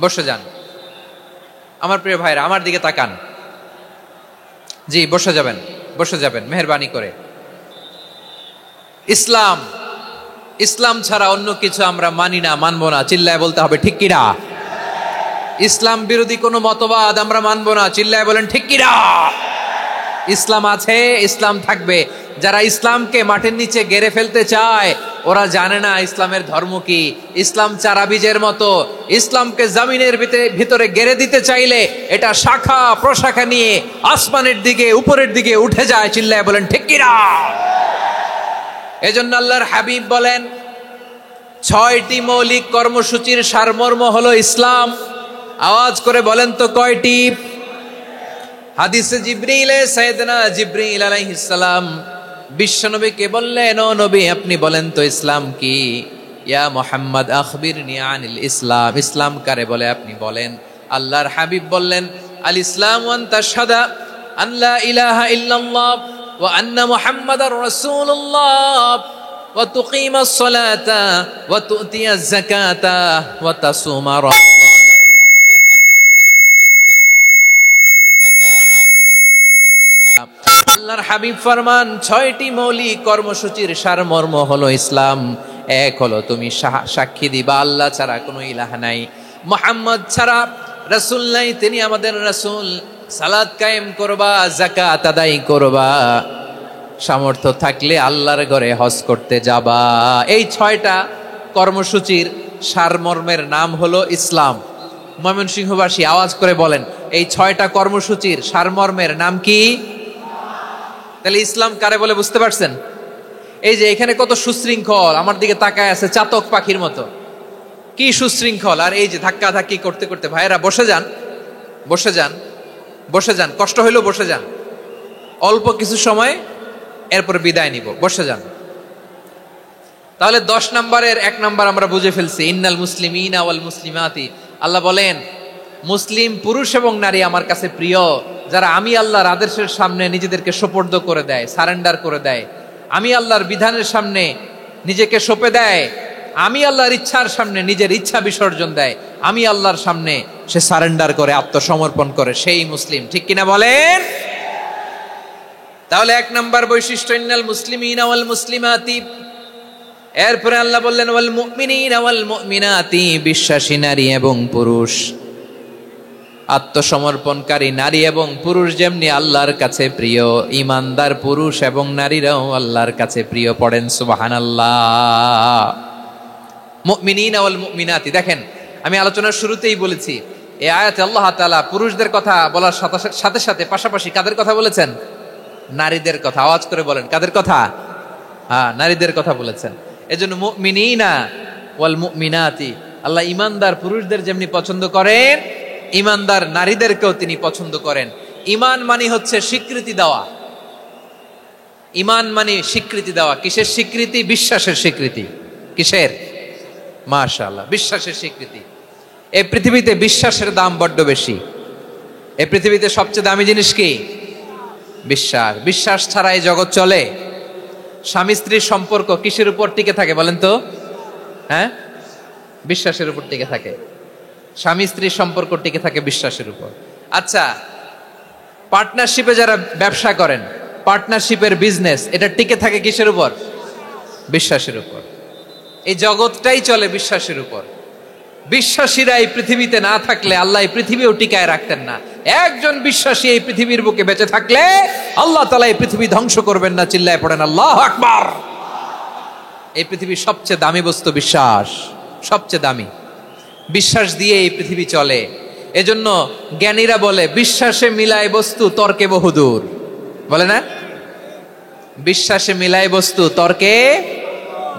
বসে যান। আমার প্রিয় ভাইরা, আমার দিকে তাকান। জি, বসে যাবেন, বসে যাবেন মেহেরবানি করে। ইসলাম, ইসলাম ছাড়া অন্য কিছু আমরা মানি না, মানবো না। চিল্লায় বলতে হবে ঠিক কিনা। ইসলাম বিরোধী কোনো মতবাদ আমরা মানবো না। চিল্লায় বলেন ঠিক কিনা। ইসলাম আছে, ইসলাম থাকবে। যারা ইসলামকে মাটির নিচে গেড়ে ফেলতে চায় ওরা জানে না ইসলামের ধর্ম কি। ইসলাম চারা বীজের মতো, ইসলামকে জমিনের ভিতরে গেড়ে দিতে চাইলে এটা শাখা প্রশাখা নিয়ে আসমানের দিকে, উপরের দিকে উঠে যায়। চিল্লায় বলেন ঠিক কিনা। এজন্য আল্লাহর হাবিব বলেন 6টি মৌলিক কর্মসূচির সারমর্ম হলো ইসলাম। আওয়াজ করে বলেন তো কয়টি? হাদিসে জিবরিলে সাইয়েদনা জিবরিল আলাইহিস সালাম বিশ্বনবীকে বললেন, ও নবী আপনি বলেন তো ইসলাম কি? ইয়া মুহাম্মদ আখবিরনি আনিল ইসলাম। ইসলাম কারে বলে আপনি বলেন। আল্লাহর হাবিব বললেন, আল ইসলাম আন তাশহাদা আন লা ইলাহা ইল্লাল্লাহ ওয়া আন্না মুহাম্মাদার রাসূলুল্লাহ ওয়া তুকিমাস সালাতা ওয়া তুতিয়াজ যাকাতা ওয়া তাসুমা রমাদান। আল্লাহর হাবিব ফরমান 6টি মৌলিক কর্মসূচির সারমর্ম হলো ইসলাম। এক হলো তুমি সাক্ষী দিবা আল্লাহ ছাড়া কোনো ইলাহ নাই, মুহাম্মদ ছাড়া রাসূল নাই, তিনি আমাদের রাসূল। সালাত কায়েম করবা, যাকাত আদায় করবা, সামর্থ্য থাকলে আল্লাহর ঘরে হজ করতে যাবা। এই 6টা কর্মসূচির সারমর্মের নাম হলো ইসলাম। ময়মনসিংহবাসী আওয়াজ করে বলেন, এই 6টা কর্মসূচির সারমর্মের নাম কি? তাহলে ইসলাম কারে বলে বুঝতে পারছেন? এই যে এখানে কত সুশৃঙ্খল, আমার দিকে তাকায় আছে চাতক পাখির মতো, কি সুশৃঙ্খল। আর এই যে ধাক্কা ধাক্কি করতে করতে, ভাইয়েরা বসে যান, বসে যান, বসে যান। কষ্ট হইলেও বসে যান, অল্প কিছু সময়, এরপর বিদায় নিব। বসে যান। তাহলে 10 নম্বরের 1 নম্বর আমরা বুঝে ফেলছি। ইন্নাল মুসলিমিনা ওয়াল মুসলিমাতি। আল্লাহ বলেন মুসলিম পুরুষ এবং নারী আমার কাছে প্রিয়, যারা আমি আল্লাহর আদেশের সামনে নিজেদেরকে সোপর্দ করে দেয়, সারেন্ডার করে দেয়, আমি আল্লাহর বিধানের সামনে নিজেকে সঁপে দেয়, আমি আল্লাহর ইচ্ছার সামনে নিজের ইচ্ছা বিসর্জন দেয়, আমি আল্লাহর সামনে সে সারেন্ডার করে, আত্মসমর্পণ করে, সেই মুসলিম। ঠিক কিনা বলেন? তাহলে 1 নম্বর বৈশিষ্ট্য ইন্নাল মুসলিমিনা ওয়াল মুসলিমাতি। এরপরে আল্লাহ বললেন ওয়াল মুমিনিনা ওয়াল মুমিনাতি, বিশ্বাসী নারী এবং পুরুষ, আত্মসমর্পণকারী নারী এবং পুরুষ যেমনি আল্লাহর কাছে প্রিয়, ইমানদার পুরুষ এবং নারীরাও আল্লাহর কাছে প্রিয়। পড়েন সুবহানাল্লাহ। মুমিনিনা ওয়াল মুমিনাতি। দেখেন, আমি আলোচনার শুরুতেই বলেছি এই আয়াতে আল্লাহ তাআলা পুরুষদের কথা বলার সাথে সাথে পাশাপাশি কাদের কথা বলেছেন? নারীদের কথা। আওয়াজ করে বলেন কাদের কথা? হ্যাঁ, নারীদের কথা বলেছেন। এজন্য মুমিনিনা ওয়াল মুমিনাতি, আল্লাহ ইমানদার পুরুষদের যেমনি পছন্দ করেন, ইমানদার নারীদেরকেও তিনি পছন্দ করেন। ঈমান মানে হচ্ছে স্বীকৃতি দেওয়া। ঈমান মানে স্বীকৃতি দেওয়া। কিসের স্বীকৃতি? বিশ্বাসের স্বীকৃতি। কিসের? মাশাআল্লাহ, বিশ্বাসের স্বীকৃতি। এই পৃথিবীতে বিশ্বাসের দাম বড্ড বেশি। এই পৃথিবীতে সবচেয়ে দামি জিনিস কি? বিশ্বাস। বিশ্বাস ছাড়া এই জগৎ চলে? স্বামী স্ত্রীর সম্পর্ক কিসের উপর টিকে থাকে বলেন তো? হ্যাঁ, বিশ্বাসের উপর টিকে থাকে। স্বামী স্ত্রীর সম্পর্ক টিকে থাকে বিশ্বাসের উপর। আচ্ছা, পার্টনারশিপে যারা ব্যবসা করেন পার্টনারশিপের বিজনেস, এটা টিকে থাকে কিসের উপর? বিশ্বাসের উপর। এই জগৎটাই চলে বিশ্বাসের উপর। বিশ্বাসীরা এই পৃথিবীতে না থাকলে আল্লাহ এই পৃথিবীও টিকায় রাখতেন না। একজন বিশ্বাসী এই পৃথিবীর বুকে বেঁচে থাকলে আল্লাহ তাআলা এই পৃথিবী ধ্বংস করবেন না। চিল্লায় পড়েন আল্লাহু আকবার। এই পৃথিবীর সবচেয়ে দামি বস্তু বিশ্বাস, সবচেয়ে দামি। বিশ্বাস দিয়ে এই পৃথিবী চলে। এজন্য জ্ঞানীরা বলে বিশ্বাসে মিলায় বস্তু তর্কে বহুদূর, বলে না? বিশ্বাসে মিলায় বস্তু তর্কে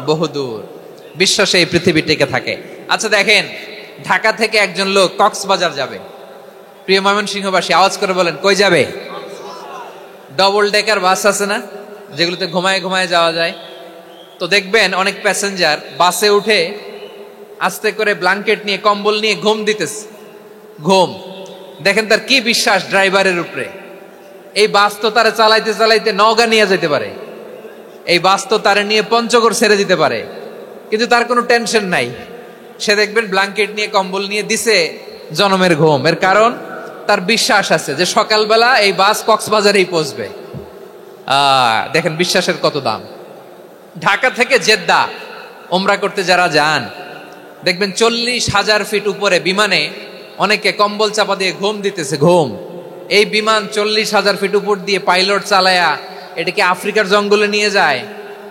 বহুদূর। বিশ্বাসে এই পৃথিবী টিকে থাকে। আচ্ছা দেখেন, ঢাকা থেকে একজন লোক কক্সবাজার যাবে। প্রিয় ময়মনসিংহবাসী আওয়াজ করে বলেন, কই যাবে? ডবল ডেকার বাস আছে না, যেগুলোতে ঘুমায় ঘুমায় যাওয়া যায়। তো দেখবেন অনেক প্যাসেঞ্জার বাসে উঠে আস্তে করে ব্ল্যাঙ্কেট নিয়ে কম্বল নিয়ে ঘুম দিতেছে। ঘুম দেখেন তার কি বিশ্বাস ড্রাইভারের উপরে। এই বাস তো তারা চালাইতে চালাইতে নওগাঁ নিয়ে যেতে পারে, এই বাস তো তারা নিয়ে পঞ্চগড় ছেড়ে দিতে পারে, কিন্তু তার কোনো টেনশন নাই। সে দেখবেন ব্ল্যাঙ্কেট নিয়ে কম্বল নিয়ে দিছে জনমের ঘুম। এর কারণ তার বিশ্বাস আছে যে সকালবেলা এই বাস কক্সবাজারেই পৌঁছবে। দেখেন বিশ্বাসের কত দাম। ঢাকা থেকে জেদ্দা ওমরা করতে যারা যান দেখবেন 40,000 ফিট উপরে বিমানে অনেকে কম্বল চাপা দিয়ে ঘুম দিতেছে। ঘুম। এই বিমান 40,000 ফিট উপর দিয়ে পাইলট চালায়া এটাকে আফ্রিকার জঙ্গলে নিয়ে যায়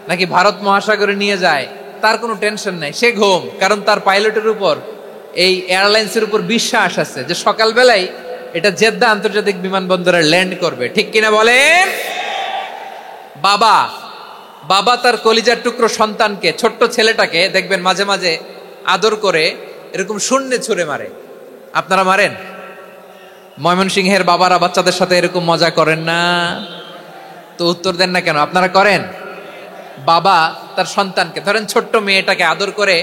নাকি ভারত মহাসাগরে নিয়ে যায়, তার কোনো টেনশন নাই। সে ঘুম, কারণ তার পাইলটের উপর, এই এয়ারলাইন্সের উপর বিশ্বাস আছে যে সকালবেলায় এটা জেদ্দা আন্তর্জাতিক বিমানবন্দরে ল্যান্ড করবে। ঠিক কিনা বলেন? বাবা বাবা তার কলিজার টুকরো সন্তানকে, ছোট্ট ছেলেটাকে দেখবেন মাঝে মাঝে আদর করে এরকম শূন্যে ছুঁড়ে মারে। আপনারা মারেন? ময়মনসিংহের বাবারা বাচ্চাদের সাথে এরকম মজা করেন না? তো উত্তর দেন না কেন? আপনারা করেন? বাবা তার সন্তানকে, ধরেন ছোট্ট মেয়েটাকে আদর করে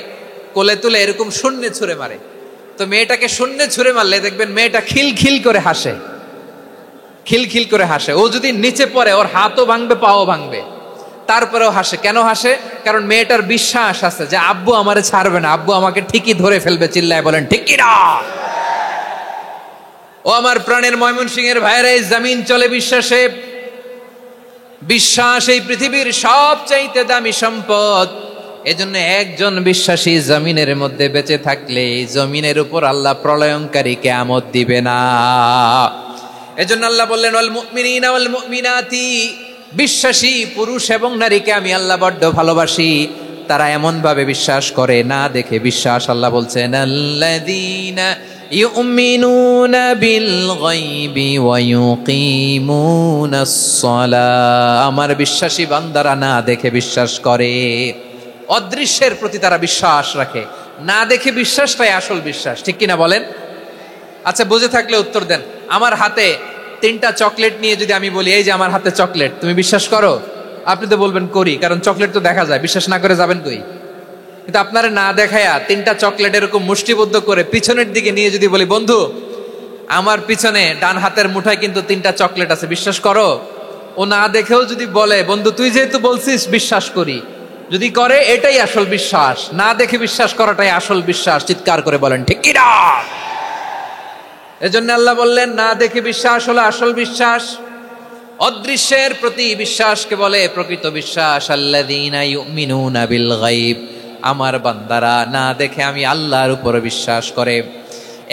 কোলে তুলে এরকম শূন্যে ছুঁড়ে মারে। তো মেয়েটাকে শূন্যে ছুঁড়ে মারলে দেখবেন মেয়েটা খিলখিল করে হাসে, খিলখিল করে হাসে। ও যদি নিচে পড়ে ওর হাতও ভাঙবে, পাও ভাঙবে, তারপরেও হাসে। কেন হাসে? কারণ মেয়েটার বিশ্বাস আছে যে আব্বু আমারে ছাড়বে না, আব্বু আমাকে ঠিকই ধরে ফেলবে। চিল্লায় বলেন ঠিক কি না? ও আমার প্রাণের ময়মনসিংহের ভাইরা, এই জমিন চলে বিশ্বাসে। বিশ্বাস এই পৃথিবীর সবচাইতে দামি সম্পদ। এজন্য একজন বিশ্বাসী জমিনের মধ্যে বেঁচে থাকলে জমিনের উপর আল্লাহ প্রলয়ঙ্কারী কিয়ামত দিবে না। এজন্য আল্লাহ বললেন, ওয়াল মুমিনিনা ওয়াল মুমিনাতি, বিশ্বাসী পুরুষ এবং নারীকে আমি আল্লাহ বড্ড ভালোবাসি। তারা এমন ভাবে বিশ্বাস করে না দেখে বিশ্বাস। আল্লাহ বলছেন, আল্লাযীনা ইউমিনুনা বিল গায়বি ওয়া ইউকিমুনাস সালাহ, আমার বিশ্বাসী বান্দারা না দেখে বিশ্বাস করে। অদৃশ্যের প্রতি তারা বিশ্বাস রাখে, না দেখে বিশ্বাসটাই আসল বিশ্বাস। ঠিক কিনা বলেন? আচ্ছা বুঝে থাকলে উত্তর দেন। আমার হাতে 3টা চকলেট নিয়ে যদি আমি বলি, এই যে আমার হাতে চকলেট, তুমি বিশ্বাস করো? আপনি তো বলবেন করি, কারণ চকলেট তো দেখা যায়। বিশ্বাস না করে যাবেন কই? কিন্তু আপনারা না দেখায়া 3টা চকলেট এরকম মুষ্টিবদ্ধ করে পিছনের দিকে নিয়ে যদি বলি, বন্ধু আমার পিছনে ডান হাতের মুঠায় কিন্তু 3টা চকলেট আছে, বিশ্বাস করো? ও না দেখেও যদি বলে, বন্ধু তুই যেহেতু বলছিস বিশ্বাস করি, যদি করে এটাই আসল বিশ্বাস। না দেখে বিশ্বাস করাটাই আসল বিশ্বাস। চিৎকার করে বলেন ঠিক কি না? এজন্য আল্লাহ বললেন, না দেখে বিশ্বাস হলো আসল বিশ্বাস। অদৃশ্যের প্রতি বিশ্বাসকে বলে প্রকৃত বিশ্বাস। আল্লাযীনা ইউমিনুনা বিল গায়ব, আমার বান্দারা না দেখে আমি আল্লাহর উপর বিশ্বাস করে।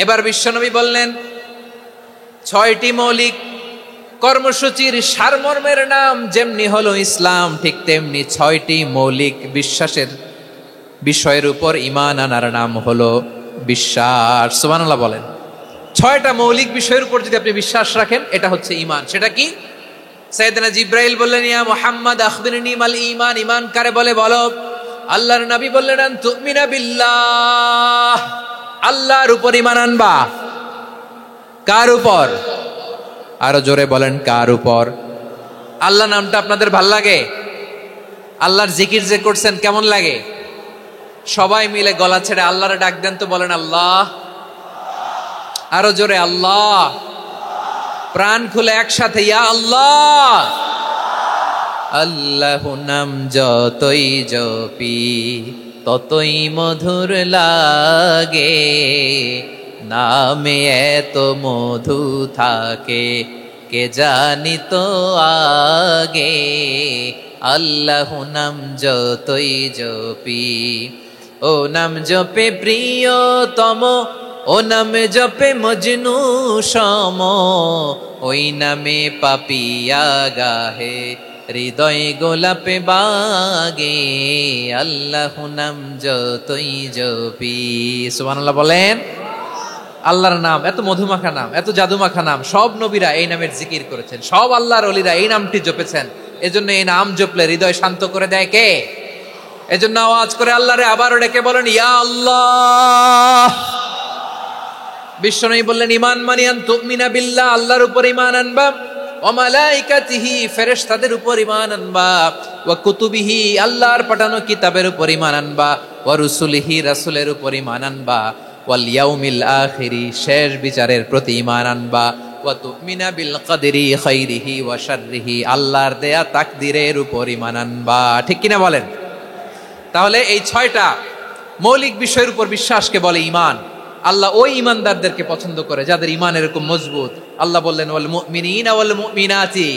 এবার বিশ্বনবী বললেন, 6টি মৌলিক কর্মসূচির সারমর্মের নাম যেমনি হলো ইসলাম, ঠিক তেমনি 6টি মৌলিক বিশ্বাসের বিষয়ের উপর ঈমান আনার নাম হলো বিশ্বাস। সুবহানাল্লাহ বলেন। 6টা মৌলিক বিষয়ের উপর যদি আপনি বিশ্বাস রাখেন, এটা হচ্ছে ঈমান। সেটা কি? সাইয়েদনা জিবরাইল বললেন, ইয়া মুহাম্মদ আখবিরনি মাল ঈমান, ঈমান কারে বলে বলো। আল্লাহর নবী বললেন, আন তুমিনা বিল্লাহ, আল্লাহর উপর ঈমান আনবা। কার উপর? আরো জোরে বলেন, কার উপর? আল্লাহ নামটা আপনাদের ভাল লাগে? আল্লাহর জিকির যে করছেন কেমন লাগে? সবাই মিলে গলা ছেড়ে আল্লাহরে ডাক দেন তো, বলেন আল্লাহ। আরো জোরে আল্লাহ। প্রাণ খুলে একসাথে ইয়া আল্লাহ। আল্লাহু নাম যতই জপি ততই মধুর লাগে, নামে এত মধু থাকে কে জানিত আগে আল্লাহ নাম যতই জপি, ও নাম জপে প্রিয়তম, ও নামে জপে মজনু সম, ওই নামে পাপিয়া গাহে হৃদয় গোলাপে বাগে আল্লাহ নাম যতই জপি। সুবহানাল্লাহ বলেন। আল্লাহর নাম এত মধুমাখা নাম, এত জাদুমাখা নাম, সব নবীরা এই নামের জিকির করেছেন, সব আল্লাহর ওলিরা এই নামটি জপেছেন। এজন্য এই নাম জপলে হৃদয় শান্ত করে দেয় কে? এজন্য আওয়াজ করে আল্লাহরে আবারও ডেকে বলেন ইয়া আল্লাহ। বিশ্বনবী বললেন ঈমান মানিয়ান তুমিনা বিল্লাহ, আল্লাহর উপর ঈমান আনবা, ওয়া মালাইকাতিহি ফেরেশতাদের উপর ঈমান আনবা, ওয়া কুতুবিহি আল্লাহর পাঠানো কিতাবের উপর ঈমান আনবা, ওয়া রুসুলিহি রাসূলের উপর ঈমান আনবা, ওয়াল ইয়াউমিল আখিরি শেষ বিচারের প্রতি ঈমান আনবা, ওয়া তুমিনা বিল কদরি খাইরিহি ওয়া শাররিহি আল্লাহর দেয়া তাকদীরের উপর ঈমান আনবা। ঠিক কিনা বলেন? তাহলে এই 6টা মৌলিক বিষয়ের উপর বিশ্বাসকে বলে ঈমান। আল্লাহ ওই ঈমানদারদেরকে পছন্দ করে যাদের ঈমান এরকম মজবুত। আল্লাহ বললেন ওয়াল মুমিনিনা ওয়াল মুমিনাতি,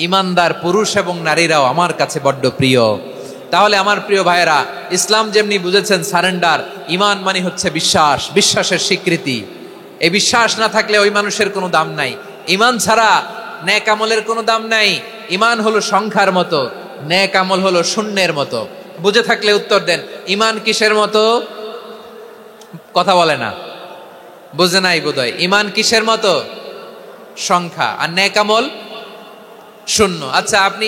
ঈমানদার পুরুষ এবং নারীরাও আমার কাছে বড্ড প্রিয়। তাহলে আমার প্রিয় ভাইয়েরা, ইসলাম যেমনি বুঝেছেন সারেন্ডার, ঈমান মানে হচ্ছে বিশ্বাস, বিশ্বাসের স্বীকৃতি। এই বিশ্বাস না থাকলে ওই মানুষের কোনো দাম নাই। ঈমান ছাড়া নেক আমলের কোনো দাম নাই। ঈমান হলো সংখ্যার মতো, নেক আমল হলো শূন্যের মতো। বুঝে থাকলে উত্তর দেন, ঈমান কিসের মতো? কথা বলে না, বুঝে নাই বোধহয়। ঈমান কিসের মতো? সংখ্যা। আর নেক আমল শূন্য। আচ্ছা, আপনি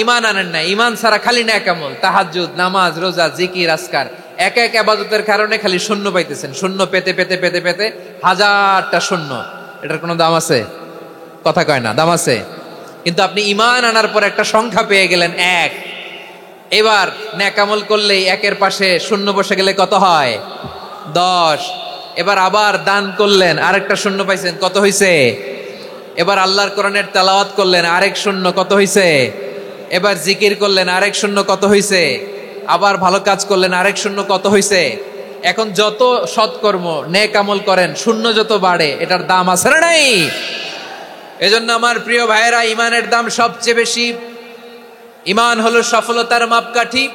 ঈমান আনেন না, ঈমান ছাড়া খালি নেক আমল, তাহাজ্জুদ, নামাজ, রোজা, জিকির, আজকার, এক এক ইবাদতের কারণে খালি শূন্য পাইতেছেন। শূন্য পেতে পেতে পেতে পেতে হাজারটা শূন্য। এটার কোনো দাম আছে? কথা কয় না, দাম আছে। কিন্তু আপনি ঈমান আনার পর একটা সংখ্যা পেয়ে গেলেন, এক। এবার নেক আমল করলেই একের পাশে শূন্য বসে গেলে কত হয়? 10। এবার আবার দান করলেন, আরেকটা শূন্য পাইছেন, কত হইছে? এবার আল্লাহর কোরআনের তেলাওয়াত করলেন, আরেক শূন্য, কত হইছে? এবার জিকির করলেন, আরেক শূন্য, কত হইছে? আবার ভালো কাজ করলেন, আরেক শূন্য, কত হইছে? এখন যত সৎকর্ম নেক আমল করেন, শূন্য যত বাড়ে, এটার দাম আছে না নাই? এজন্য আমার প্রিয় ভাইয়েরা, ঈমানের দাম সবচেয়ে বেশি। ঈমান হলো সফলতার মাপকাঠি।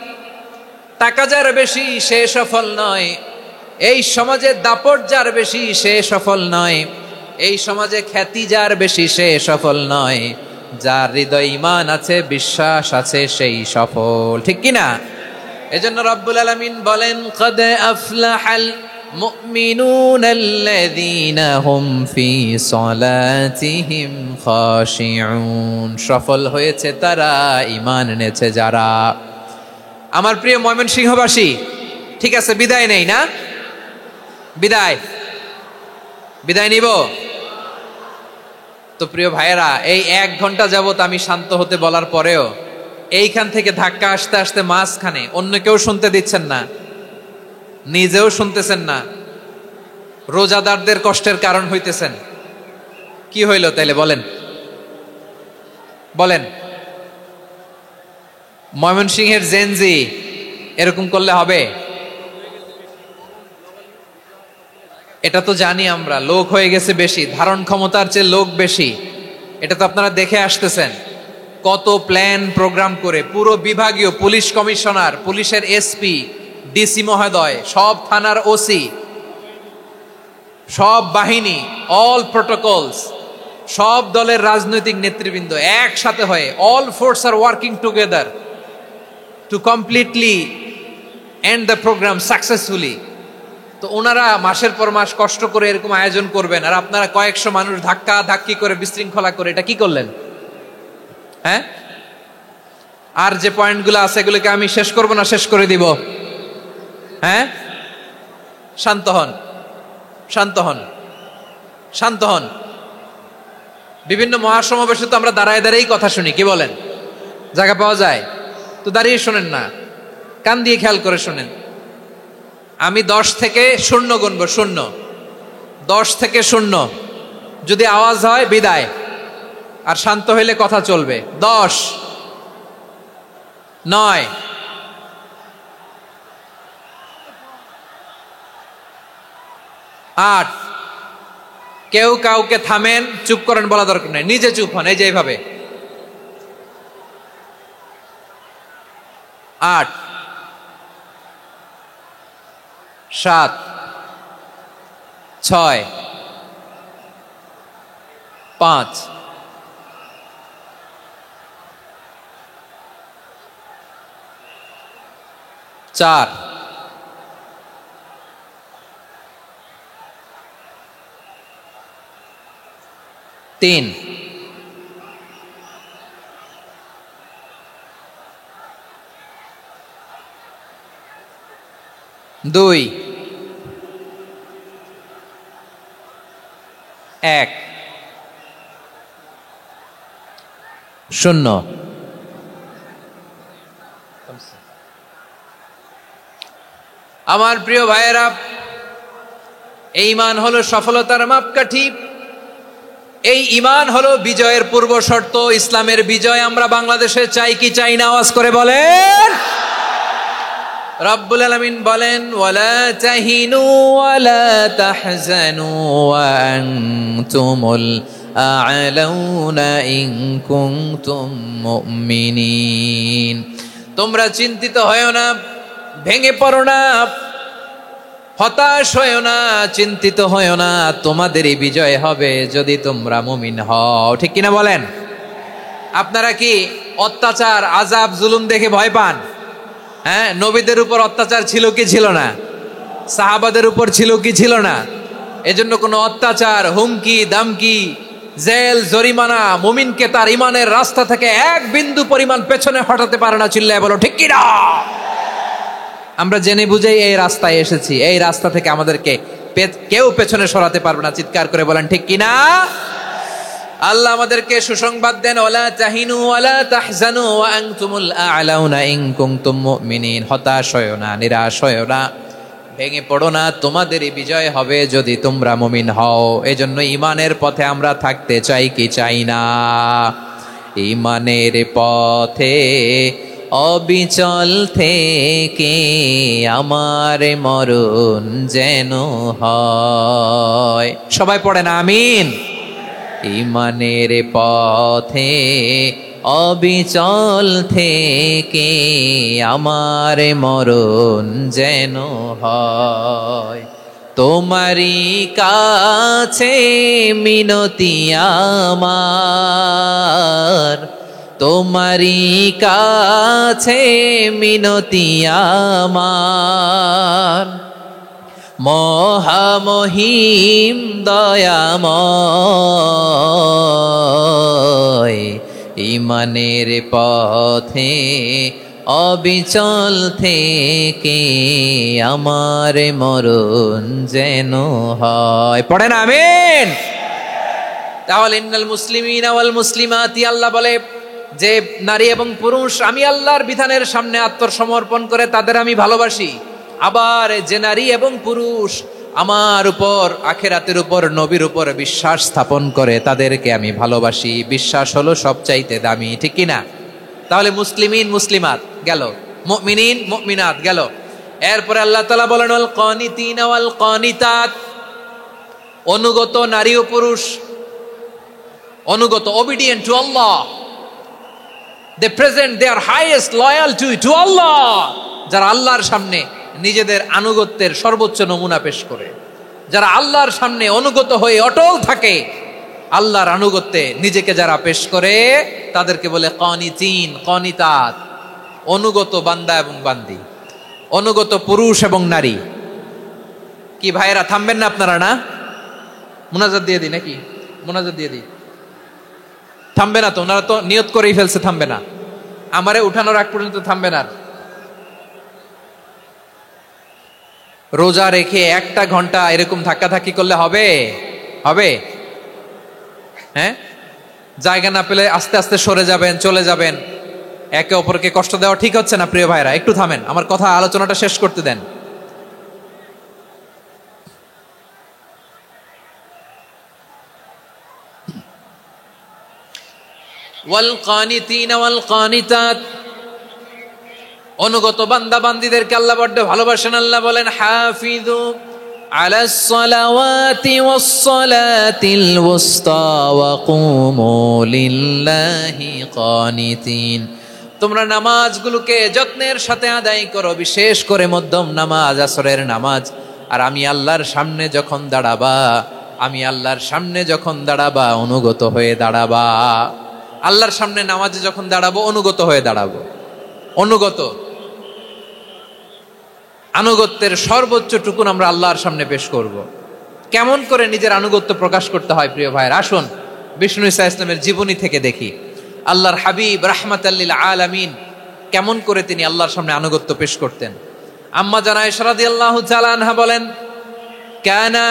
টাকা যার বেশি সে সফল নয়, এই সমাজে দাপট যার বেশি সে সফল নয়, এই সমাজে খ্যাতি যার বেশি সে সফল নয়, যার হৃদয় ঈমান আছে, বিশ্বাস আছে, সেই সফল। ঠিক কিনা? এজন্য রব্বুল আলামিন বলেন কদ আফলাহাল মুমিনুনাল্লাযীনা হুম ফি সলাতিহিম খাশিউন, সফল হয়েছে তারা, ঈমান এনেছে যারা। আমার প্রিয় ময়মনসিংহবাসী, ঠিক আছে, বিদায় নেই না? বিদায় নিব তো? প্রিয় ভাইয়েরা, এই 1 ঘন্টা যাবত আমি শান্ত হতে বলার পরেও এইখান থেকে ধাক্কা আসতে আসতে মাঝখানে অন্য কেউ শুনতে দিচ্ছেন না, নিজেও শুনতেছেন না, রোজাদারদের কষ্টের কারণ হইতেছেন। কি হইল তাইলে বলেন? বলেন, ময়মনসিংহের জেনজি এরকম করলে হবে? এটা তো জানি আমরা, লোক হয়ে গেছে বেশি, ধারণ ক্ষমতার চেয়ে লোক বেশি। এটা তো আপনারা দেখে আসতেছেন, কত প্ল্যান প্রোগ্রাম করে পুরো বিভাগীয় পুলিশ কমিশনার, পুলিশের এসপি, ডিসি মহোদয়, সব থানার ওসি, সব বাহিনী, অল প্রোটোকলস, সব দলের রাজনৈতিক নেতৃবৃন্দ একসাথে হয়ে, all force are working together to completely end the program successfully. তো ওনারা মাসের পর মাস কষ্ট করে এরকম আয়োজন করবেন, আর আপনারা কয়েকশো মানুষ ধাক্কা ধাক্কি করে বিশৃঙ্খলা করে এটা কি করলেন? হ্যাঁ, আর যে পয়েন্টগুলো আছে এগুলোকে আমি শেষ করব না শেষ করে দিব? হ্যাঁ, শান্ত হন, শান্ত হন, শান্ত হন। বিভিন্ন মহাসমাবেশে তো আমরা দাঁড়ায় দাঁড়িয়েই কথা শুনি, কি বলেন? জায়গা পাওয়া যায় তো দাঁড়িয়ে শোনেন না, কান দিয়ে খেয়াল করে শোনেন। আমি 10 থেকে 0 গুনবো, 0, 10 থেকে 0, যদি আওয়াজ হয় বিদায়, আর শান্ত হইলে কথা চলবে। 10, 9, 8, কেউ কাউকে থামেন, চুপ করেন বলা দরকার নেই, নিজে চুপ হন, এই যে এইভাবে। 8 7 6 5 4 3 2 1 0। আমার প্রিয় ভাইয়েরা, এই ঈমান হলো সফলতার মাপকাঠি, এই ঈমান হলো বিজয়ের পূর্ব শর্ত। ইসলামের বিজয় আমরা বাংলাদেশে চাই কি চাই না? আওয়াজ করে বলেন। রব্বুল আলামিন বলেন, ওয়ালা তাহিনু ওয়ালা তাহজানু ওয়া আনতুমুল আ'লাউনা ইন কুনতুম মুমিনিন। তোমরা চিন্তিত হয়ো না, ভেঙে পড়ো না, হতাশ হয়ো না, চিন্তিত হয়ো না, তোমাদেরই বিজয় হবে যদি তোমরা মুমিন হও। ঠিক কিনা বলেন? আপনারা কি অত্যাচার, আযাব, জুলুম দেখে ভয় পান? হ্যাঁ, নবীদের উপর অত্যাচার ছিল কি ছিল না? সাহাবাদের উপর ছিল কি ছিল না? এজন্য কোনো অত্যাচার, হুমকি, দামকি, জেল, জরিমানা মুমিনকে তার ইমানের রাস্তা থেকে এক বিন্দু পরিমাণ পেছনে হটাতে পারে না। চিল্লায় বলো ঠিক কিনা? আমরা জেনে বুঝেই এই রাস্তায় এসেছি, এই রাস্তা থেকে আমাদেরকে কেউ পেছনে সরাতে পারবে না। চিৎকার করে বলেন ঠিক কিনা? আল্লাহ আমাদেরকে সুসংবাদ দেন, ওয়ালা তাহিনু ওয়ালা তাহজানু ওয়া আনতুমুল আ'লাউনা ইন কুনতুম মুমিনিন। হতাশ হয়ো না, নিরাশ হয়ো না, ভেঙে পড়ো না, তোমাদেরই বিজয় হবে যদি তোমরা মুমিন হও। এজন্য ঈমানের পথে আমরা থাকতে চাই কি চাই না? ঈমানের পথে অবিচল থেকে আমার মরণ যেন হয়। সবাই পড়েন আমিন। ঈমানের পথে অবিচল থেকে আমার মরণ যেন হয়। তোমারই কাছে মিনতি আমার, তোমারই কাছে মিনতি আমার, মহামহিম দয়াময়। ঈমানের পথে অবিচল থেকে আমার মরণ যেন হয়। পড়েন আমিন। তাহলে ইন্নাল মুসলিমিনা ওয়াল মুসলিমাতি, আল্লাহ বলে যে নারী এবং পুরুষ আমি আল্লাহর বিধানের সামনে আত্মসমর্পণ করে তাদের আমি ভালোবাসি। আবার যে নারী এবং পুরুষ আমার উপর, আখিরাতের উপর, নবীর উপর বিশ্বাস স্থাপন করে তাদেরকে আমি ভালোবাসি। বিশ্বাস হলো সবচাইতে দামি। ঠিক কিনা? তাহলে মুসলিমিন মুসলিমাত গেল, মুমিনিন মুমিনাত গেল। এরপরে আল্লাহ তাআলা বলেন, ওয়াল কানিতিনা ওয়াল কানিতাত, অনুগত নারী ও পুরুষ, অনুগত, obedient to Allah, they present their highest loyalty to Allah, যারা আল্লাহর সামনে নিজেদের আনুগত্যের সর্বোচ্চ নমুনা পেশ করে, যারা আল্লাহর সামনে অনুগত হয়ে অটল থাকে, আল্লাহর আনুগত্যে নিজেকে যারা পেশ করে তাদেরকে বলে কানিতিন, কানিতাত, অনুগত বান্দা এবং বান্দি, অনুগত পুরুষ এবং নারী। কি ভাইয়েরা থামবেন না আপনারা? না, মুনাজাত দিয়ে দিই নাকি? মুনাজাত দিয়ে দিই। থামবে না তো? ওনারা তো নিয়ত করেই ফেলছে থামবে না। আমারে উঠানোর আগ পর্যন্ত থামবে না। রোজা রেখে 1টা ঘন্টা এরকম ধাক্কাধাক্কি করলে হবে? হবে? হ্যাঁ, জায়গা না পেলে আস্তে আস্তে সরে যাবেন, চলে যাবেন। একে অপরকে কষ্ট দেওয়া ঠিক হচ্ছে না। প্রিয় ভাইরা একটু থামেন, আমার কথা, আলোচনাটা শেষ করতে দেন। ওয়াল কানিতিনা ওয়াল কানিতাত, অনুগত বান্দা বান্দীদেরকে আল্লাহ বড় ভালোবাসেন। আল্লাহ বলেন, হাফিজু আলাস সালাওয়াতি ওয়াস সালাতিল ওয়ুসতা ওয়া কুমু লিল্লাহি কানিতিন। তোমরা নামাজগুলোকে যত্নের সাথে আদায় করো, বিশেষ করে মধ্যম নামাজ, আসরের নামাজ। আর আমি আল্লাহর সামনে যখন দাঁড়াবা অনুগত হয়ে দাঁড়াবা। আল্লাহর সামনে নামাজে যখন দাঁড়াবো অনুগত হয়ে দাঁড়াবো। আনুগত্যের সর্বোচ্চ টুকুন আমরা আল্লাহর সামনে পেশ করব। কেমন করে নিজের আনুগত্য প্রকাশ করতে হয় প্রিয় ভাইয়ের, আসুন বিষ্ণু ঈসা ইসলামের জীবনী থেকে দেখি। আল্লাহর হাবিব রাহমাতাল লিল আলামিন কেমন করে তিনি আল্লাহর সামনে আনুগত্য পেশ করতেন। আম্মা জানা আয়েশা রাদিয়াল্লাহু তাআলা আনহা বলেন, কানা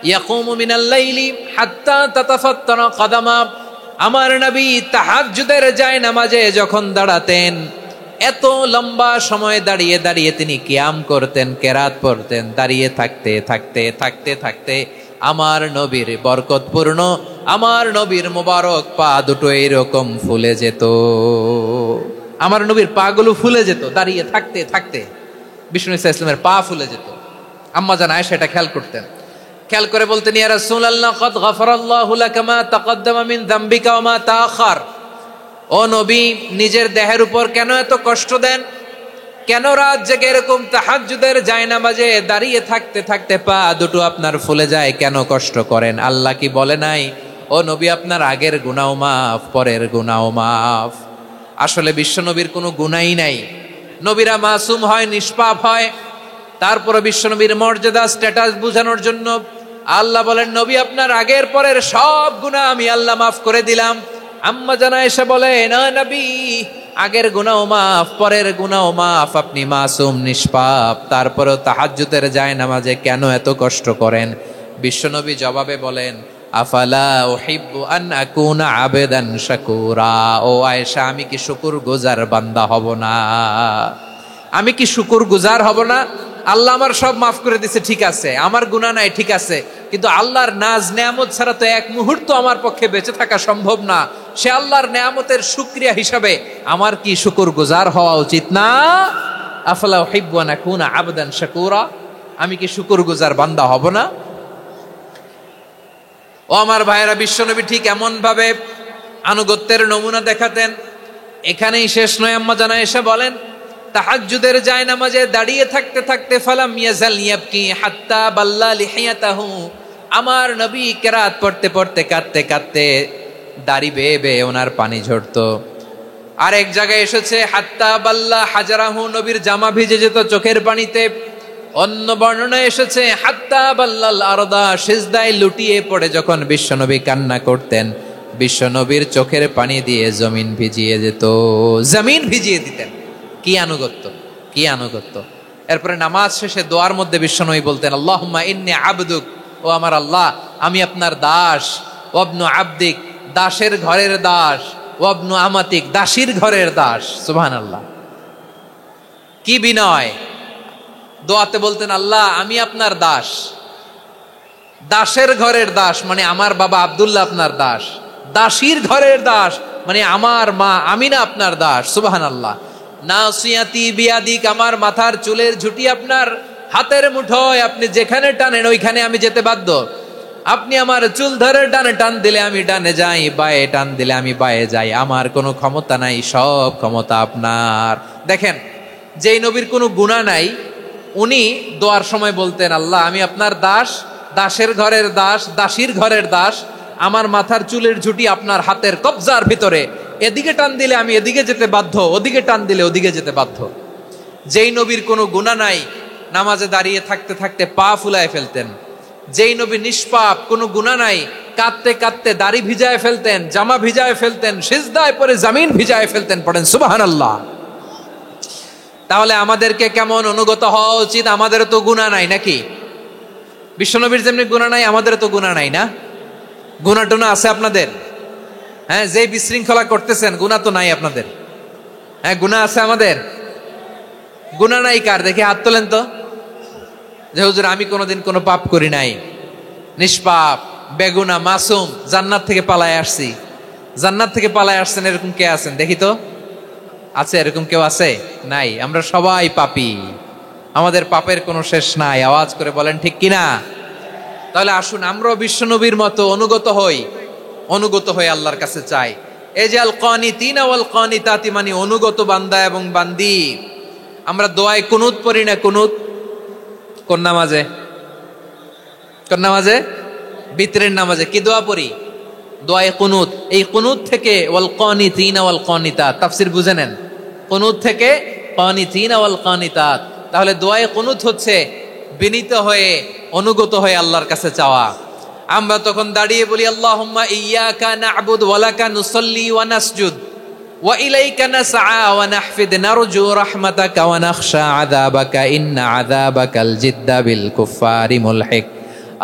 ইয়াকুমু মিনাল লাইলি হাত্তা তাতাফাত্তারা কদামা। আমার নবী তাহাজ্জুদের জায়নামাজে যখন দাঁড়াতেন, এত লম্বা সময় দাঁড়িয়ে দাঁড়িয়ে তিনি কিয়াম করতেন, কেরাত পড়তেন। দাঁড়িয়ে থাকতে থাকতে থাকতে থাকতে আমার নবীর বরকতপূর্ণ, আমার নবীর মোবারক পা দুটো এইরকম ফুলে যেত। আমার নবীর পা গুলো ফুলে যেত দাঁড়িয়ে থাকতে থাকতে। বিষ্ণু ঈসা ইসলামের পা ফুলে যেত। আম্মা জান আয়েশা এটা খেয়াল করতেন। খেয়াল করে বলতেন, ইয়া রাসূলুল্লাহ কদ গফারাল্লাহু লাকা মা তাকদ্দামা মিন যামবিকা ওয়া মা তাআখার। ও নবী, নিজের দেহের উপর কেন এত কষ্ট দেন? কেন রাত জেগে এরকম তাহাজ্জুদের জায়নামাজে দাঁড়িয়ে থাকতে থাকতে পা দুটো আপনার ফুলে যায়? কেন কষ্ট করেন? আল্লাহ কি বলে নাই, ও নবী আপনার আগের গুনাহ মাফ, পরের গুনাহ মাফ? আসলে বিশ্ব নবীর কোনো গুনাহই নাই। নবীরা মাসুম হয়, নিষ্পাপ হয়। তারপরে বিশ্ব নবীর মর্যাদা, স্ট্যাটাস বোঝানোর জন্য আল্লাহ বলেন, নবী আপনার আগের পরের সব গুনাহ আমি আল্লাহ মাফ করে দিলাম। আম্মা জানা এসে বলে, না নবী, আগের গুনাহ মাফ, পরের গুনাহ মাফ, আপনি মাসুম, নিষ্পাপ, তারপরেও তাহাজ্জুদের জায়নামাজে কেন এত কষ্ট করেন? বিশ্বনবী জবাবে বলেন, আফালা উহিব্বু আন আকুনা আবেদান শাকুরা। ও আয়েশা, আমি কি শুকরগুজার বান্দা হব না? আমি কি শুকরগুজার হব না? আল্লাহ আমার সব মাফ করে দিছে, ঠিক আছে, আমার গুনাহ নাই, ঠিক আছে, কিন্তু আল্লাহর নাজ নেয়ামত ছাড়া তো এক মুহূর্ত আমার পক্ষে বেঁচে থাকা সম্ভব না। সে আল্লাহর নেয়ামতের শুকরিয়া হিসাবে আমার কি শুকরগুজার হওয়া উচিত না? আফালা উহিব্বু আন আকুনা আবদান শাকুরা। আমি কি শুকরগুজার বান্দা হব না? ও আমার ভাইয়েরা, বিশ্বনবী ঠিক এমন ভাবে আনুগত্যের নমুনা দেখাতেন। এখানেই শেষ নয়। আম্মা জানা এসে বলেন, তাহাজ্জুদের জায়নামাজে দাঁড়িয়ে থাকতে থাকতে ফালাম ইয়াজাল ইয়াবকি হাত্তা বাল্লা লিহিয়াতাহু। আমার নবী কেরাত পড়তে পড়তে কাঁদতে কাঁদতে দাড়ি বেয়ে বেয়ে ওনার পানি ঝরতো। আর এক জায়গায় এসেছে হাত্তা বাল্লা হাজারাহু, নবীর জামা ভিজে যেত চোখের পানিতে। অন্য বর্ণনায় এসেছে হাত্তা বাল্লাল আরদা, সিজদায় লুটিয়ে পড়ে যখন বিশ্বনবী কান্না করতেন, বিশ্বনবীর চোখের পানি দিয়ে জমিন ভিজিয়ে যেত, জমিন ভিজিয়ে দিতেন। কি আনুগত্য, কি আনুগত্য! এরপরে নামাজ শেষে দোয়ার মধ্যে বিশ্বনবী বলতেন, আল্লাহুম্মা ইন্নী আবদুক, ও আমার আল্লাহ, আমি আপনার দাস। ওয়াবনু আবদিক, দাসের ঘরের দাস। ওয়াবনু আমাতিক, দাসীর ঘরের দাস। সুবহানাল্লাহ, কি বিনয়! দোয়াতে বলতেন, আল্লাহ আমি আপনার দাস। দাসের ঘরের দাস মানে আমার বাবা আব্দুল্লাহ আপনার দাস। দাসীর ঘরের দাস মানে আমার মা আমিনা আপনার দাস। সুবহানাল্লাহ। নাসিয়াতি বিয়াদিক, আমার মাথার চুলের ঝুঁটি আপনার হাতের মুঠোয়, আপনি যেখানে টানেন ওইখানে আমি যেতে বাধ্য। আপনি আমার চুল ধরে ডানে টান দিলে আমি ডানে যাই, বায়ে টান দিলে আমি বায়ে যাই। আমার কোনো ক্ষমতা নাই, সব ক্ষমতা আপনার। দেখেন, যেই নবীর কোনো গুনাহ নাই, উনি দোয়ার সময় বলতেন, আল্লাহ আমি আপনার দাস, দাসের ঘরের দাস, দাসীর ঘরের দাস। আমার মাথার চুলের ঝুঁটি আপনার হাতের কবজার ভিতরে, এদিকে টান দিলে আমি এদিকে যেতে বাধ্য, ওদিকে টান দিলে ওদিকে যেতে বাধ্য। যেই নবীর কোনো গুনাহ নাই, নামাজে দাঁড়িয়ে থাকতে থাকতে পা ফুলায় ফেলতেন। যেই নবী নিষ্পাপ, কোনো গুনাহ নাই, কাঁদতে কাঁদতে দাড়ি ভিজায় ফেলতেন, জামা ভিজায় ফেলতেন, সিজদায় পরে জমিন ভিজায় ফেলতেন। পড়েন সুবহানাল্লাহ। তাহলে আমাদেরকে কেমন অনুগত হওয়া উচিত? আমাদেরও তো গুনাহ নাই নাকি? বিশ্বনবীর যেমনি গুনাহ নাই, আমাদেরও তো গুনাহ নাই না? গুনাহ টুনা আছে আপনাদের? হ্যাঁ, যে বিশৃঙ্খলা করতেছেন, গুনাহ তো নাই আপনাদের? হ্যাঁ, গুনাহ আছে আমাদের? গুনাহ নাই কার? দেখি হাত তোলেন তো, যে হুজুর আমি কোনোদিন কোনো পাপ করি নাই, নিষ্পাপ, বেগুনা, মাসুম, জান্নাত থেকে পালায় আসছি। জান্নাত থেকে পালায় আসছেন এরকম কে আছেন? দেখি তো, আছে এরকম কেউ? আছে? নাই। আমরা সবাই পাপী, আমাদের পাপের কোনো শেষ নাই। আওয়াজ করে বলেন ঠিক কিনা? তাহলে আসুন আমরাও বিশ্বনবীর মতো অনুগত হয়ে আল্লাহর কাছে চাই। এই যে আল কানিতিনা ওয়াল কানিতাতি, মানে অনুগত বান্দা এবং বান্দি। আমরা দোয়ায় কুনুত পড়ি না? কুনুত কোন নামাজে? বিতরের নামাজে কি দোয়া পড়ি? দোয়ায়ে কুনুত। এই কুনুত থেকে ওয়াল কানিতিনা ওয়াল কানিতাত, তাফসীর বুঝে নেন। কুনুত থেকে কানিতিনা ওয়াল কানিতাত। তাহলে দোয়ায়ে কুনুত হচ্ছে বিনীত হয়ে অনুগত হয়ে আল্লাহর কাছে চাওয়া। আমরা তখন দাঁড়িয়ে বলি আল্লাহুম্মা ইয়্যাকা না'বুদু ওয়া লাকা নুসাল্লি ওয়া নাসজুদ ওয়া ইলাইকা নাসআ ওয়া নাহফিদ নারজু রাহমাতাকা ওয়া নাখশা আযাবাকা ইন্না আযাবাকাল জিদ্দা বিল কুফফারি মুলহিক।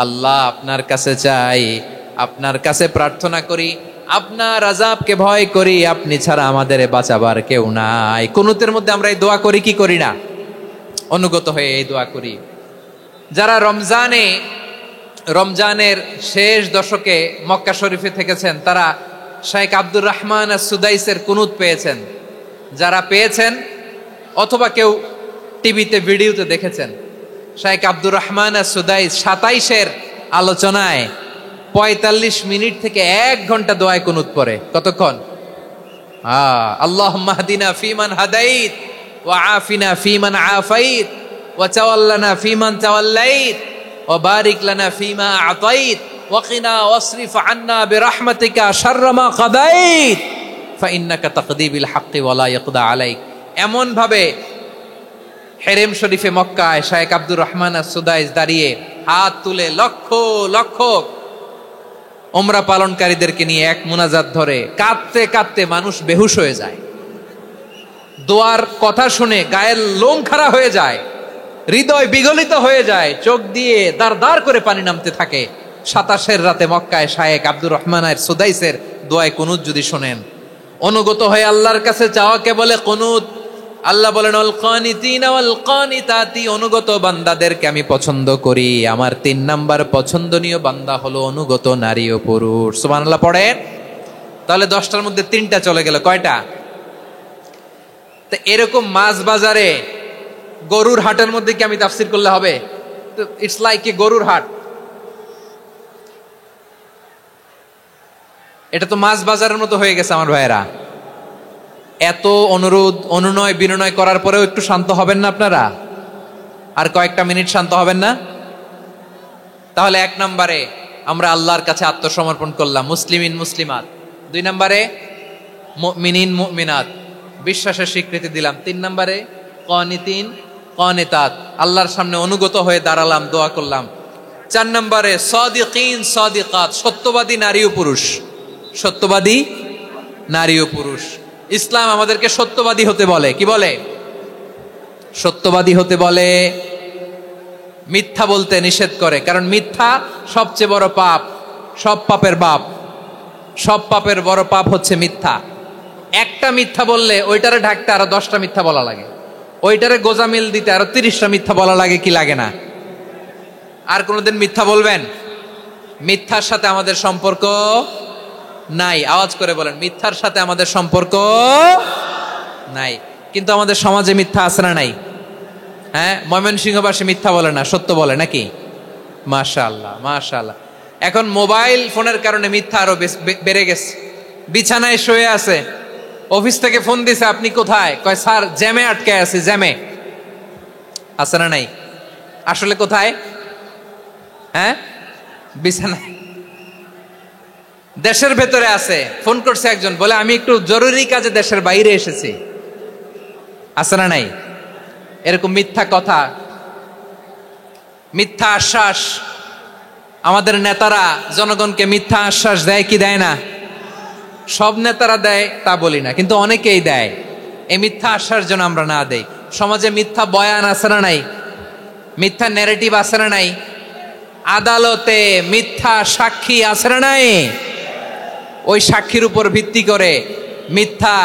আল্লাহ, আপনার কাছে চাই, আপনার কাছে প্রার্থনা করি, আপনার আযাবকে ভয় করি, আপনি ছাড়া আমাদের বাঁচাবার কেউ নাই। কুনুতের মধ্যে আমরা এই দোয়া করি কি করি না? অনুগত হয়ে এই দোয়া করি। যারা রমজানের শেষ দশকে মক্কা শরীফে থেকেছেন, তারা শাইখ আব্দুর রহমান আস-সুদাইসের কুনুত পেয়েছেন। যারা পেয়েছেন অথবা কেউ টিভিতে ভিডিওতে দেখেছেন, শাইখ আব্দুর রহমান আস-সুদাইস 27-এর আলোচনায় 45 মিনিট থেকে 1 ঘন্টা দোয়ায় কুনুত পড়ে। কতক্ষণ? আল্লাহুম্মা হদিনা ফিমান হাদাইত ওয়া আফিনা ফিমান আফাইত ওয়া তাওয়াল্লানা ফিমান তাওয়াল্লাইত ওয়া বারিক লানা ফিমা আতাইত ওয়া কিনা ওয়াসরিফ আন্না বিরহমাতিকা শাররা মা কাদাইত ফাইন্নাকা তাকদি বিল হাক্কি ওয়া লা ইয়াকদা আলাইক। এমন ভাবে হেরেম শরীফে মক্কায় শাইখ আব্দুর রহমান আস-সুদাইস দাঁড়িয়ে হাত তুলে লক্ষ লক্ষ উমরা পালনকারীদেরকে নিয়ে এক মুনাজাত ধরে কাঁদতে কাঁদতে মানুষ বেহুশ হয়ে যায়। দোয়ার কথা শুনে গায়ের লোম খাড়া হয়ে যায়, হৃদয় বিগলিত হয়ে যায়, চোখ দিয়ে দার দার করে পানি নামতে থাকে। 27-এর রাতে মক্কায় শাইখ আব্দুর রহমান আস-সুদাইসের দোয়ায় কুনুত যদি শোনেন, অনুগত হয়ে আল্লাহর কাছে চাওয়াকে বলে কুনুত। আল্লাহ বলেন আল কানিতিনা ওয়াল কানিতাতি, অনুগত বান্দাদেরকে আমি পছন্দ করি। আমার 3 নাম্বার পছন্দনীয় বান্দা হলো অনুগত নারী ও পুরুষ। সুবহানাল্লাহ পড়েন। তাহলে 10টার মধ্যে 3টা চলে গেল। কয়টা? তো এরকম মাছ বাজারে গরুর হাটের মধ্যে কি আমি তাফসীর করলে হবে? তো ইটস লাইক এ গরুর হাট। এটা তো মাছ বাজারের মতো হয়ে গেছে আমার ভাইয়েরা। এত অনুরোধ অনুনয় বিনয় করার পরেও একটু শান্ত হবেন না আপনারা? আর কয়েকটা মিনিট শান্ত হবেন না? তাহলে 1 নম্বরে আমরা আল্লাহর কাছে আত্মসমর্পণ করলাম, মুসলিমিন মুসলিমাত। 2 নম্বরে মুমিনিন মুমিনাত, বিশ্বাসের স্বীকৃতি দিলাম। 3 নম্বরে কানিতিন কানিতাত, আল্লাহর সামনে অনুগত হয়ে দাঁড়ালাম, দোয়া করলাম। 4 নম্বরে সাদিকিন সাদিকাত, সত্যবাদী নারী ও পুরুষ। সত্যবাদী নারী ও পুরুষ। ইসলাম আমাদেরকে সত্যবাদী হতে বলে। কি বলে? সত্যবাদী হতে বলে। মিথ্যা বলতে নিষেধ করে, কারণ মিথ্যা সবচেয়ে বড় পাপ, সব পাপের বাপ। সব পাপের বড় পাপ হচ্ছে মিথ্যা। একটা মিথ্যা বললে ওইটারে ঢাকতে আরো 10টা মিথ্যা বলা লাগে, ওইটারে গোজামিল দিতে আরো 30টা মিথ্যা বলা লাগে। কি লাগে না? আর কোনোদিন মিথ্যা বলবেন? মিথ্যার সাথে আমাদের সম্পর্ক নাই। আওয়াজ করে বলেন, মিথ্যার সাথে আমাদের সম্পর্ক নাই। কিন্তু আমাদের সমাজে মিথ্যা আছে না নাই? হ্যাঁ, ময়মনসিংহবাসী মিথ্যা বলে না, সত্য বলে নাকি? মাশাআল্লাহ মাশাআল্লাহ। এখন মোবাইল ফোনের কারণে মিথ্যা আরো বেড়ে গেছে। বিছানায় শুয়ে আছে, অফিস থেকে ফোন দিছে, আপনি কোথায়? কয় স্যার জ্যামে আটকে আছি। জ্যামে আছে না নাই? আসলে কোথায়? হ্যাঁ, বিছানায়। দেশের ভেতরে আছে। ফোন করছে একজন, বলে আমি একটু জরুরি কাজে দেশের বাইরে এসেছি। আছে না নাই? এরকম মিথ্যা কথা, মিথ্যা আশ্বাস। আমাদের নেতারা জনগণকে মিথ্যা আশ্বাস দেয় কি দেয় না? সব নেতারা দেয় তা বলি না, কিন্তু অনেকেই দেয়। এই মিথ্যা আশ্বাস যেন আমরা না দেই। সমাজে মিথ্যা বয়ান আছে না নাই? মিথ্যা ন্যারেটিভ আছে না নাই? আদালতে মিথ্যা সাক্ষী আছে না নাই? ওই সাক্ষীর উপর ভিত্তি করে মিথ্যা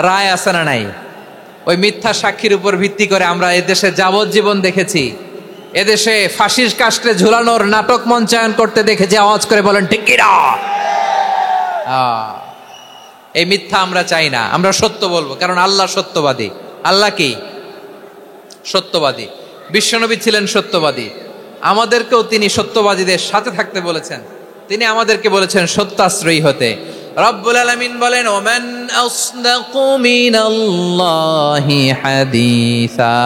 রায় আছে না নাই? ওই মিথ্যা সাক্ষীর উপর ভিত্তি করে আমরা এদেশে যাবজ্জীবন দেখেছি, এদেশে ফাঁসির কাস্টে ঝুলানোর নাটক মঞ্চায়ন করতে দেখেছি। আওয়াজ করে বলেন ঠিক কি না? এই মিথ্যা আমরা চাই না, আমরা সত্য বলবো, কারণ আল্লাহ সত্যবাদী। আল্লাহ কি? সত্যবাদী। বিশ্বনবী ছিলেন সত্যবাদী, আমাদেরকেও তিনি সত্যবাদীদের সাথে থাকতে বলেছেন। তিনি আমাদেরকে বলেছেন সত্যাশ্রয়ী হতে। রব্বুল আলামিন বলেন, ওমান আসদাকু মিনাল্লাহি হাদিসা,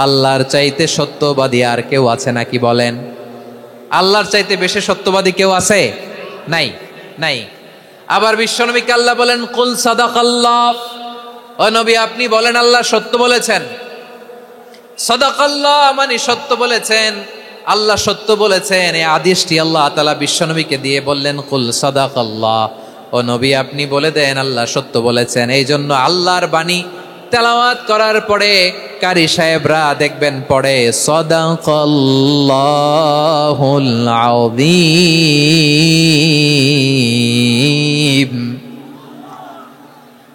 আল্লাহর চাইতে সত্যবাদী আর কেউ আছে নাকি বলেন? আল্লাহর চাইতে বেশি সত্যবাদী কেউ আছে? নাই, নাই। আবার বিশ্বনবীকে আল্লাহ বলেন, কুল সাদাকাল্লাহ, ও নবী আপনি বলেন আল্লাহ সত্য বলেছেন। সাদাকাল্লাহ মানে সত্য বলেছেন, আল্লাহ সত্য বলেছেন। এই আদেশটি আল্লাহ তাআলা বিশ্বনবীকে দিয়ে বললেন, কুল সাদাকাল্লাহ, ও নবী আপনি বলে দেন আল্লাহ সত্য বলেছেন। এই জন্য আল্লাহর বাণী তেলাওয়াত করার পরে কারি সাহেবরা দেখবেন পড়ে সাদাকাল্লাহুল আযীম।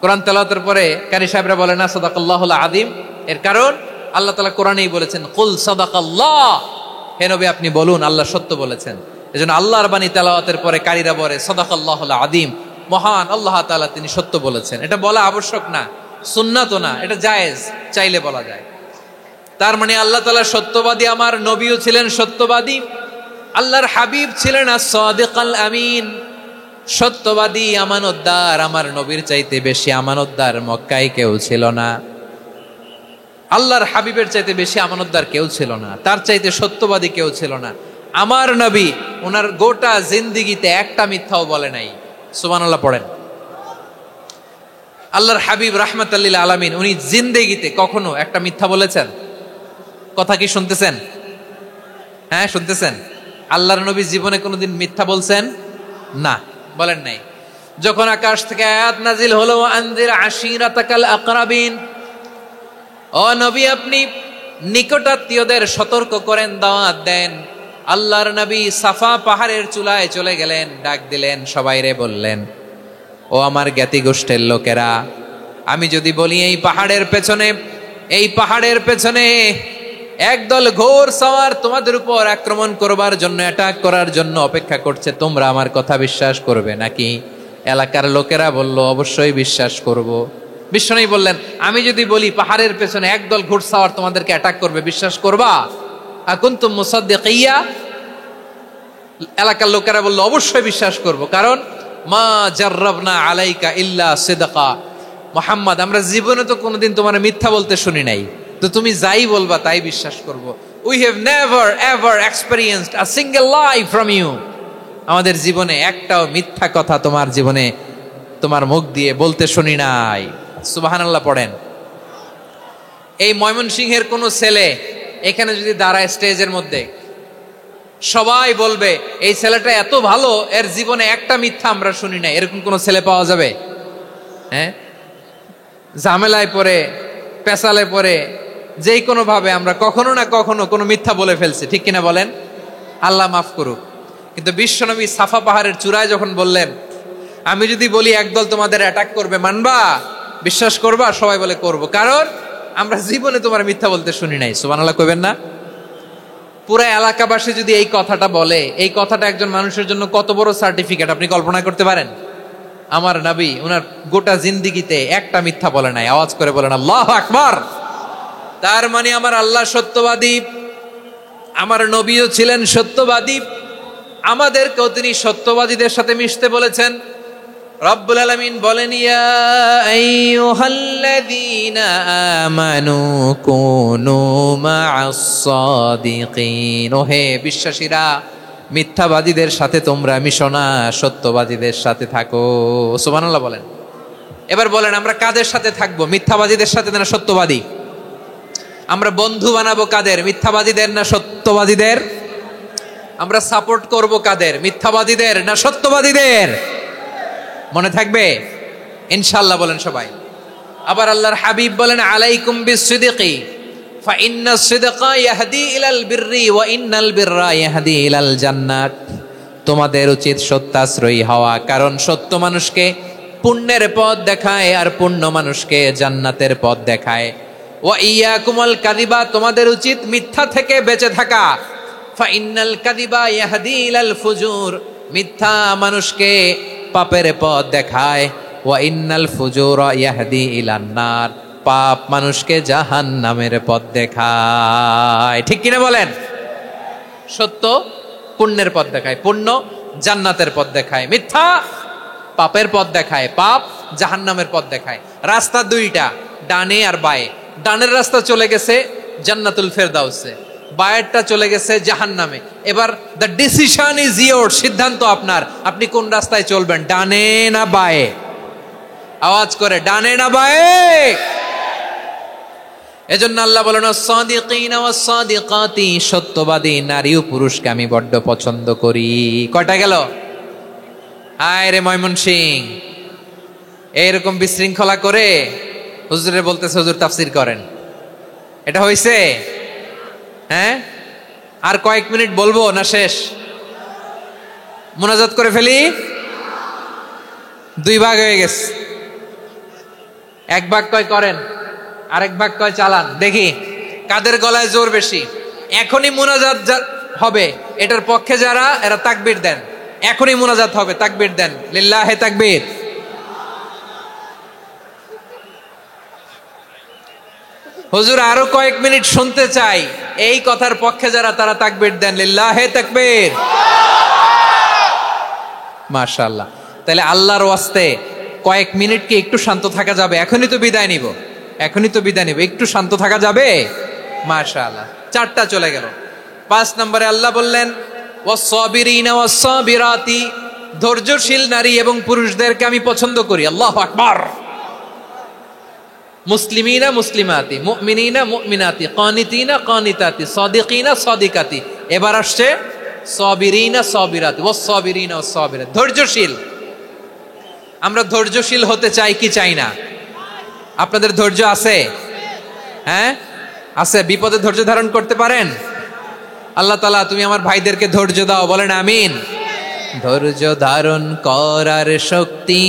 কোরআন তেলাওয়াতের পরে কারি সাহেবরা বলে না সাদাকাল্লাহুল আযীম, এর কারণ আল্লাহ তাআলা কোরআনেই বলেছেন কুল সাদাকাল্লাহ, হে নবী আপনি বলুন আল্লাহ সত্য বলেছেন। এজন্য আল্লাহর বাণী তেলাওয়াতের পরে কারীরা বলে সাদাকাল্লাহুল আযীম, মহান আল্লাহ তাআলা তিনি সত্য বলেছেন। এটা বলা আবশ্যক না, সুন্নাতও না, এটা জায়েজ, চাইলে বলা যায়। তার মানে আল্লাহ তাআলা সত্যবাদী, আমার নবীও ছিলেন সত্যবাদী, আল্লাহর হাবিব ছিলেন as-সাদিকাল আমিন, সত্যবাদী আমানতদার। আমার নবীর চাইতে বেশি আমানতদার মক্কায় কেউ ছিল না, আল্লাহর হাবিবের চাইতে বেশি আমানতদার কেউ ছিল না, তার চাইতে সত্যবাদী কেউ ছিল না। আমার নবী ওনার গোটা জিন্দেগিতে একটা মিথ্যাও বলে নাই। সুবহানাল্লাহ পড়েন। আল্লাহর হাবিব রাহমাতাল লিল আলামিন উনি জিন্দেগিতে কখনো একটা মিথ্যা বলেছেন? কথা কি শুনতেছেন? হ্যাঁ শুনতেছেন? আল্লাহর নবী জীবনে কোনোদিন মিথ্যা বলছেন? না, বলেন নাই। যখন আকাশ থেকে আয়াত নাজিল হলো আনজির আশিরাতাকাল আকরাবিন, ও নবী আপনি নিকটাত্মীয়দের সতর্ক করেন, দাওয়াত দেন। আল্লাহর নবী সাফা পাহাড়ের চূড়ায় চলে গেলেন, ডাক দিলেন, সবাইরে বললেন, ও আমার জ্ঞাতি গোষ্ঠীর লোকেরা, আমি যদি বলি এই পাহাড়ের পেছনে একদল ঘোর সওয়ার তোমাদের উপর আক্রমণ করবার জন্য, অ্যাটাক করার জন্য অপেক্ষা করছে, তোমরা আমার কথা বিশ্বাস করবে নাকি? এলাকার লোকেরা বলল অবশ্যই বিশ্বাস করব। বিশ্বনবী বললেন, আমি যদি বলি পাহাড়ের পেছনে একদল ঘোড়সাওয়ার তোমাদেরকে অ্যাটাক করবে, বিশ্বাস করবা? আকুনতুম মুসাদ্দিকিয়া? এলাকার লোকেরা বলল অবশ্যই বিশ্বাস করব, কারণ মা জাররাবনা আলাইকা ইল্লা সিদকা, মুহাম্মদ আমরা জীবনে তো কোনোদিন তোমার মিথ্যা বলতে শুনি নাই, তো তুমি যাই বলবা তাই বিশ্বাস করব। We have never ever experienced a single lie from you, আমাদের জীবনে একটাও মিথ্যা কথা তোমার জীবনে তোমার মুখ দিয়ে বলতে শুনি নাই। সুবহানাল্লাহ পড়েন। এই ময়মনসিংহের কোন ছেলে এখানে যদি দাঁড়ায় স্টেজের মধ্যে, সবাই বলবে এই ছেলেটা এত ভালো, এর জীবনে একটা মিথ্যা আমরা শুনি নাই। এরকম কোন ছেলে পাওয়া যাবে? হ্যাঁ, ঝামেলায় পড়ে, পেশালে পড়ে, যেই কোনো ভাবে আমরা কখনো না কখনো কোনো মিথ্যা বলে ফেলছি, ঠিক কিনা বলেন? আল্লাহ মাফ করুক। কিন্তু বিশ্বনবী সাফা পাহাড়ের চূড়ায় যখন বললেন, আমি যদি বলি একদল তোমাদের অ্যাটাক করবে, মানবা? বিশ্বাস করবা? সবাই বলে করব, কারণ আমরা জীবনে তোমার মিথ্যা বলতে শুনি নাই। সুবহানাল্লাহ কইবেন না? পুরো এলাকাবাসী যদি এই কথাটা বলে, এই কথাটা একজন মানুষের জন্য কত বড় সার্টিফিকেট আপনি কল্পনা করতে পারেন? আমার নবী ওনার গোটা জিন্দেগিতে একটা মিথ্যা বলে নাই। আওয়াজ করে বলেন আল্লাহু আকবার। তার মানে আমার আল্লাহ সত্যবাদী, আমার নবীও ছিলেন সত্যবাদী, আমাদেরকেও তিনি সত্যবাদীদের সাথে মিশতে বলেছেন। রব্বুল আলামিন বলেন, ইয়া আইয়ুহাল্লাযীনা আমানু কুনু মা'আস সাদিকিন, ওহে বিশ্বাসীরা মিথ্যাবাদীদের সাথে তোমরা মিশো না, সত্যবাদীদের সাথে থাকো। সুবহানাল্লাহ বলেন। এবার বলেন আমরা কাদের সাথে থাকবো? মিথ্যাবাদীদের সাথে না সত্যবাদী? আমরা বন্ধু বানাবো কাদের? মিথ্যাবাদীদের না সত্যবাদীদের? আমরা সাপোর্ট করব কাদের? মিথ্যাবাদীদের না সত্যবাদীদের? মনে থাকবে ইনশাআল্লাহ বলেন সবাই। আবার আল্লাহর হাবিব বলেন, আলাইকুম বিসসিদকি ফা ইন্নাস সিদকা ইয়াহদি ইলাল বিররি ওয়া ইন্নাল বিররা ইয়াহদি ইলাল জান্নাত। তোমাদের উচিত সত্যাশ্রয়ী হওয়া, কারণ সত্য মানুষকে পুণ্যের পথ দেখায় আর পুণ্য মানুষকে জান্নাতের পথ দেখায়। ওয়া ইয়াকুমুল কাযিবা, তোমাদের উচিত মিথ্যা থেকে বেঁচে থাকা। ফা ইন্নাল কাযিবা ইয়াহদি ইলাল ফুজুর, মিথ্যা মানুষকে পাপের পথ দেখায়। ওয়া ইন্নাল ফুজুরা ইয়াহদি ইলান নার, পাপ মানুষকে জাহান্নামের পথ দেখায়। ঠিক কিনা বলেন? সত্য পুণ্যের পথ দেখায়, পুণ্য জান্নাতের পথ দেখায়, মিথ্যা পাপের পথ দেখায়, পাপ জাহান্নামের পথ দেখায়। রাস্তা দুইটা, ডানে আর বায়ে। ডানের রাস্তা চলে গেছে জান্নাতুল ফেরদাউসে, বায়েরটা চলে গেছে জাহান্নামে। এবার দ্য ডিসিশন ইজ ইয়োর, সিদ্ধান্ত আপনার, আপনি কোন রাস্তায় চলবেন, ডানে না বায়ে? আওয়াজ করে, ডানে না বায়ে? এজন্য আল্লাহ বলেন সাদিকিনা ওয়াস সাদিকাতি, সত্যবাদী নারী ও পুরুষকে আমি বড্ড পছন্দ করি। কয়টা গেল? হায় রে ময়মনসিং, এইরকম বিশৃঙ্খলা করে হুজুরে বলতেছে হুজুর তাফসীর করেন, এটা হইছে? হ্যাঁ, আর কয়েক মিনিট বলবো না শেষ? মুনাজাত করে ফেলি? দুই ভাগ হয়ে গেছে, এক ভাগ কয় করেন, আরেক ভাগ কয় চালান। দেখি কাদের গলায় জোর বেশি। এখনই মুনাজাত হবে, এটার পক্ষে যারা, এরা তাকবীর দেন। এখনই মুনাজাত হবে, তাকবীর দেন, লিল্লাহে তাকবীর। হুজুর আরো কয়েক মিনিট শুনতে চাই, এই কথার পক্ষে যারা, তারা তাকবীর দেন, লিল্লাহে তাকবীর। মাশাআল্লাহ। তাহলে আল্লাহর ওয়াস্তে কয়েক মিনিট কি একটু শান্ত থাকা যাবে? এখনই তো বিদায় নিব, এখনই তো বিদায় নিব, একটু শান্ত থাকা যাবে? মাশাআল্লাহ। চারটা চলে গেল। 5 নম্বরে আল্লাহ বললেন ওয়াস-সাবিরিনা ওয়াস-সাবিরাতি, ধৈর্যশীল নারী এবং পুরুষদেরকে আমি পছন্দ করি। আল্লাহু আকবার। মুসলিমিনা মুসলিমাতি, মুমিনিনা মুমিনাতি, কানিতিনা কানিতাতি, সাদিকিনা সাদিকাতি। এবার আসছে সাবিরিনা সাবিরাতি, ওয়াস-সাবিরিনা ওয়াস-সাবিরাত, ধৈর্যশীল। আমরা ধৈর্যশীল হতে চাই কি চাই না? আপনাদের ধৈর্য আছে? হ্যাঁ আছে। বিপদে ধৈর্য ধারণ করতে পারেন? আল্লাহ তাআলা তুমি আমার ভাইদেরকে ধৈর্য দাও, বলেন আমিন। ধৈর্য ধারণ করার শক্তি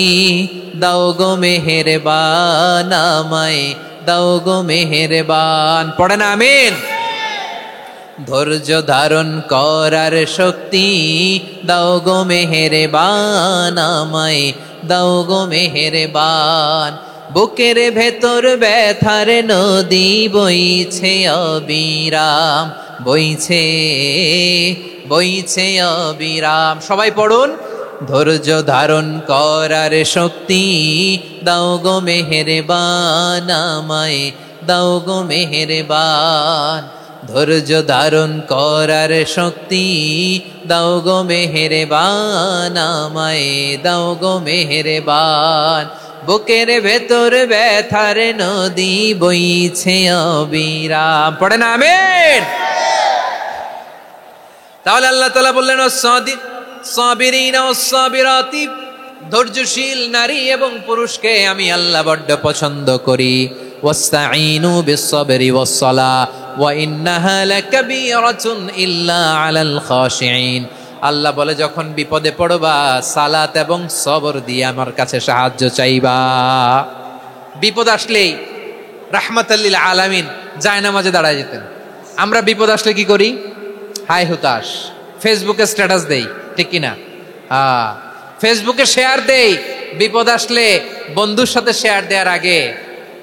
দাও গো মেহেরবান, আমায় দাও গো মেহেরবান, পড়েন আমিন। ধৈর্য ধারণ করার শক্তি দাও গো মেহেরবান, আমায় দাও গো মেহেরবান। বুকের ভেতর ব্যথার নদী বইছে অবিরাম, বইছে বইছে অবিরাম। সবাই পড়ুন, ধৈর্য ধারণ করার শক্তি দাও গো মেহেরবান, আমায় দাও গো মেহেরবান। ধৈর্য ধারণ করার শক্তি দাও গো মেহেরবান, আমায় দাও গো মেহেরবান। বুকের ভেতর ব্যথার নদী বইছে অবিরাম, পড়েন আমিন। তাহলে আল্লাহ তাআলা বললেন সাবিরিনা ওয়াস-সাবিরাতি, ধৈর্যশীল নারী এবং পুরুষকে আমি আল্লাহ বড্ড পছন্দ করি। ওয়াস্তাঈনু বিস-সাবরি ওয়াস-সালাহ ওয়া ইন্নাহা লাকাবীরাতুন ইল্লা আলাল খাশিঈন। আল্লাহ বলে যখন বিপদে পড়বা, সালাত এবং সবর দিয়ে আমার কাছে সাহায্য চাইবা। বিপদ আসলেই রাহমাতাল লিল আলামিন জায়নামাজে দাঁড়ায় যেতেন। আমরা বিপদ আসলে কি করি? হাই হুতাশ, ফেসবুকে স্ট্যাটাস দেই, ঠিক কিনা? ফেসবুকে শেয়ার দেই। বিপদ আসলে বন্ধুর সাথে শেয়ার দেওয়ার আগে,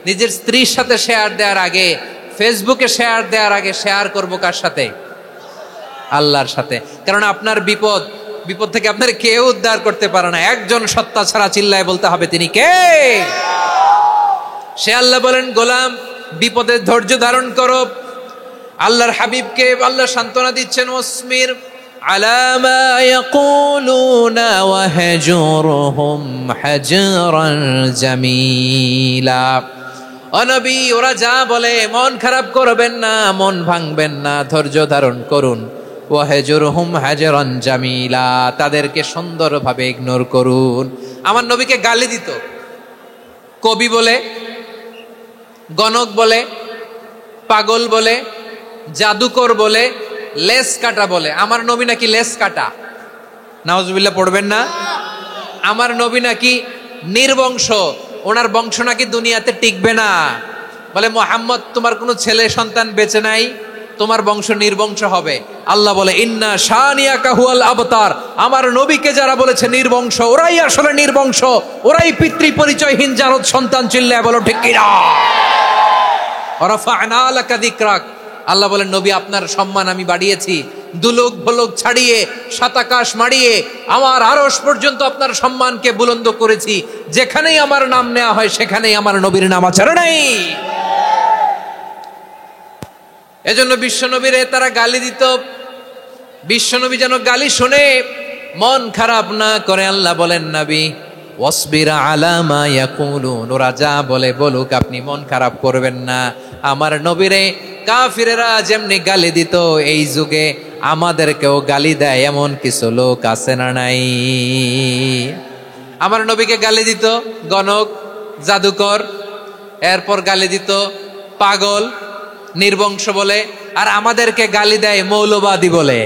নিজের স্ত্রীর সাথে শেয়ার দেওয়ার আগে, ফেসবুকে শেয়ার দেওয়ার আগে শেয়ার করবো কার সাথে? আল্লাহর সাথে। কারণ আপনার বিপদ থেকে আপনার কেউ উদ্ধার করতে পারে না, একজন সত্তা ছাড়া। চিল্লায় বলতে হবে তিনি কে? সে আল্লাহ। বলেন গোলাম বিপদে ধৈর্য ধারণ করো। আল্লাহর হাবিবকে আল্লাহ সান্ত্বনা দিচ্ছেন, ওয়াসমির আলা মা ইয়াকুলুনা ওয়াহজুরহুম হাজরান জামিলা। ও নবী, ওরা যা বলে মন খারাপ করবেন না, মন ভাঙবেন না, ধৈর্য ধারণ করুন। ওয়াহজুরহুম হাজরান জামিলা, তাদেরকে সুন্দরভাবে ইগনোর করুন। আমার নবীকে গালি দিত, কবি বলে, গণক বলে, পাগল বলে, জাদুকর বলে, লেস কাটা বলে। আমার নবী নাকি লেস কাটা, নাউজুবিল্লাহ পড়বেন না। আমার নবী নাকি নির্বংশ, ওনার বংশ নাকি দুনিয়াতে টিকবে না। বলে মুহাম্মদ তোমার কোনো ছেলে সন্তান বেঁচে নাই, তোমার বংশ নির্বংশ হবে। আল্লাহ বলে ইন্না শানিয়াকা হুয়াল আবতার। আমার নবীকে যারা বলেছে নির্বংশ, ওরাই আসলে নির্বংশ, ওরাই পিতৃ পরিচয়হীন জারদ সন্তান। চিল্লায় বলো ঠিক কিনা? রাফা'না লাকা যিকরাক। আল্লাহ বলেন নবী আপনার সম্মান আমি বাড়িয়েছি, দুলোক ভোলক ছাড়িয়ে সাতাকাশ মাড়িয়ে আমার আরশ পর্যন্ত আপনার সম্মানকে বুলন্দ করেছি। যেখানেই আমার নাম নেওয়া হয় সেখানেই আমার নবীর নাম আছে না নাই? এজন্য বিশ্বনবীরে তারা গালি দিত। বিশ্বনবী যেন গালি শুনে মন খারাপ না করে আল্লাহ বলেন নবী ওয়াসবির আলা মা ইয়াকুলুন, ওরা যা বলে বলুক, আপনি মন খারাপ করবেন না। আমার নবীরে কাফিরেরা যেমনি গালি দিত, এই যুগে আমাদেরকেও গালি দেয় এমন কিছু লোক আছে না নাই? আমার নবীকে গালি দিত গণক, জাদুকর, এরপর গালি দিত পাগল, নির্বংশ বলে। আর আমাদেরকে গালি দেয় মৌলবাদী বলে,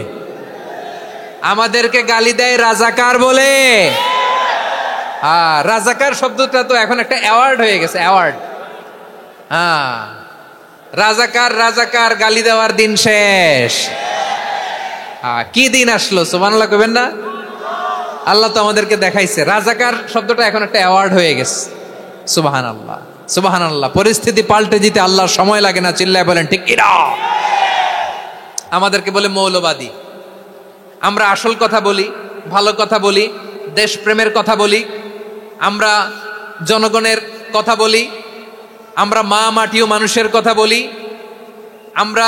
আমাদেরকে গালি দেয় রাজাকার বলে। রাজাকার শব্দটা তো এখন একটা অ্যাওয়ার্ড হয়ে গেছে, অ্যাওয়ার্ড। রাজাকার রাজাকার গালি দেওয়ার দিন শেষ। কি দিন আসলো, সুবহানাল্লাহ কইবেন না? আল্লাহ তো আমাদেরকে দেখাইছে। রাজাকার শব্দটা এখন একটা অ্যাওয়ার্ড হয়ে গেছে। সুবহানাল্লাহ, সুবহানাল্লাহ। পরিস্থিতি পাল্টে দিতে আল্লাহর সময় লাগে না, চিল্লায় বলেন ঠিক কিনা? আমাদেরকে বলে মৌলবাদী। আমরা আসল কথা বলি, ভালো কথা বলি, দেশপ্রেমের কথা বলি, আমরা জনগণের কথা বলি, আমরা মা মাটি ও মানুষের কথা বলি, আমরা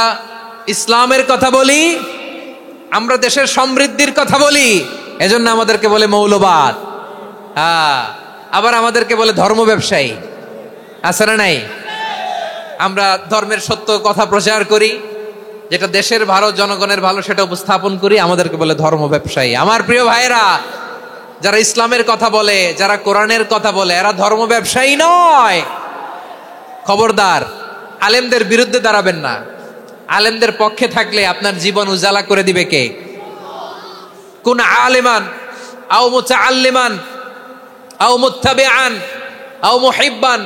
ইসলামের কথা বলি, আমরা দেশের সমৃদ্ধির কথা বলি। এজন্য আমাদেরকে বলে মৌলবাদ। আবার আমাদেরকে বলে ধর্ম ব্যবসায়ী, আছে না নাই? আমরা ধর্মের সত্য কথা প্রচার করি, যেটা দেশের ভালো জনগণের ভালো সেটা উপস্থাপন করি, আমাদেরকে বলে ধর্ম ব্যবসায়ী। আমার প্রিয় ভাইরা, যারা ইসলামের কথা বলে, যারা কোরআনের কথা বলে, এরা ধর্ম ব্যবসায়ী নয়। খবরদার, আলেমদের বিরুদ্ধে দাঁড়াবেন না। আলেমদের পক্ষে থাকলে আপনার জীবন উজালা করে দিবে কে? কুন আলিমান আও মুতাআল্লিমান আও মুত্তাবিআন আও মুহিব্বান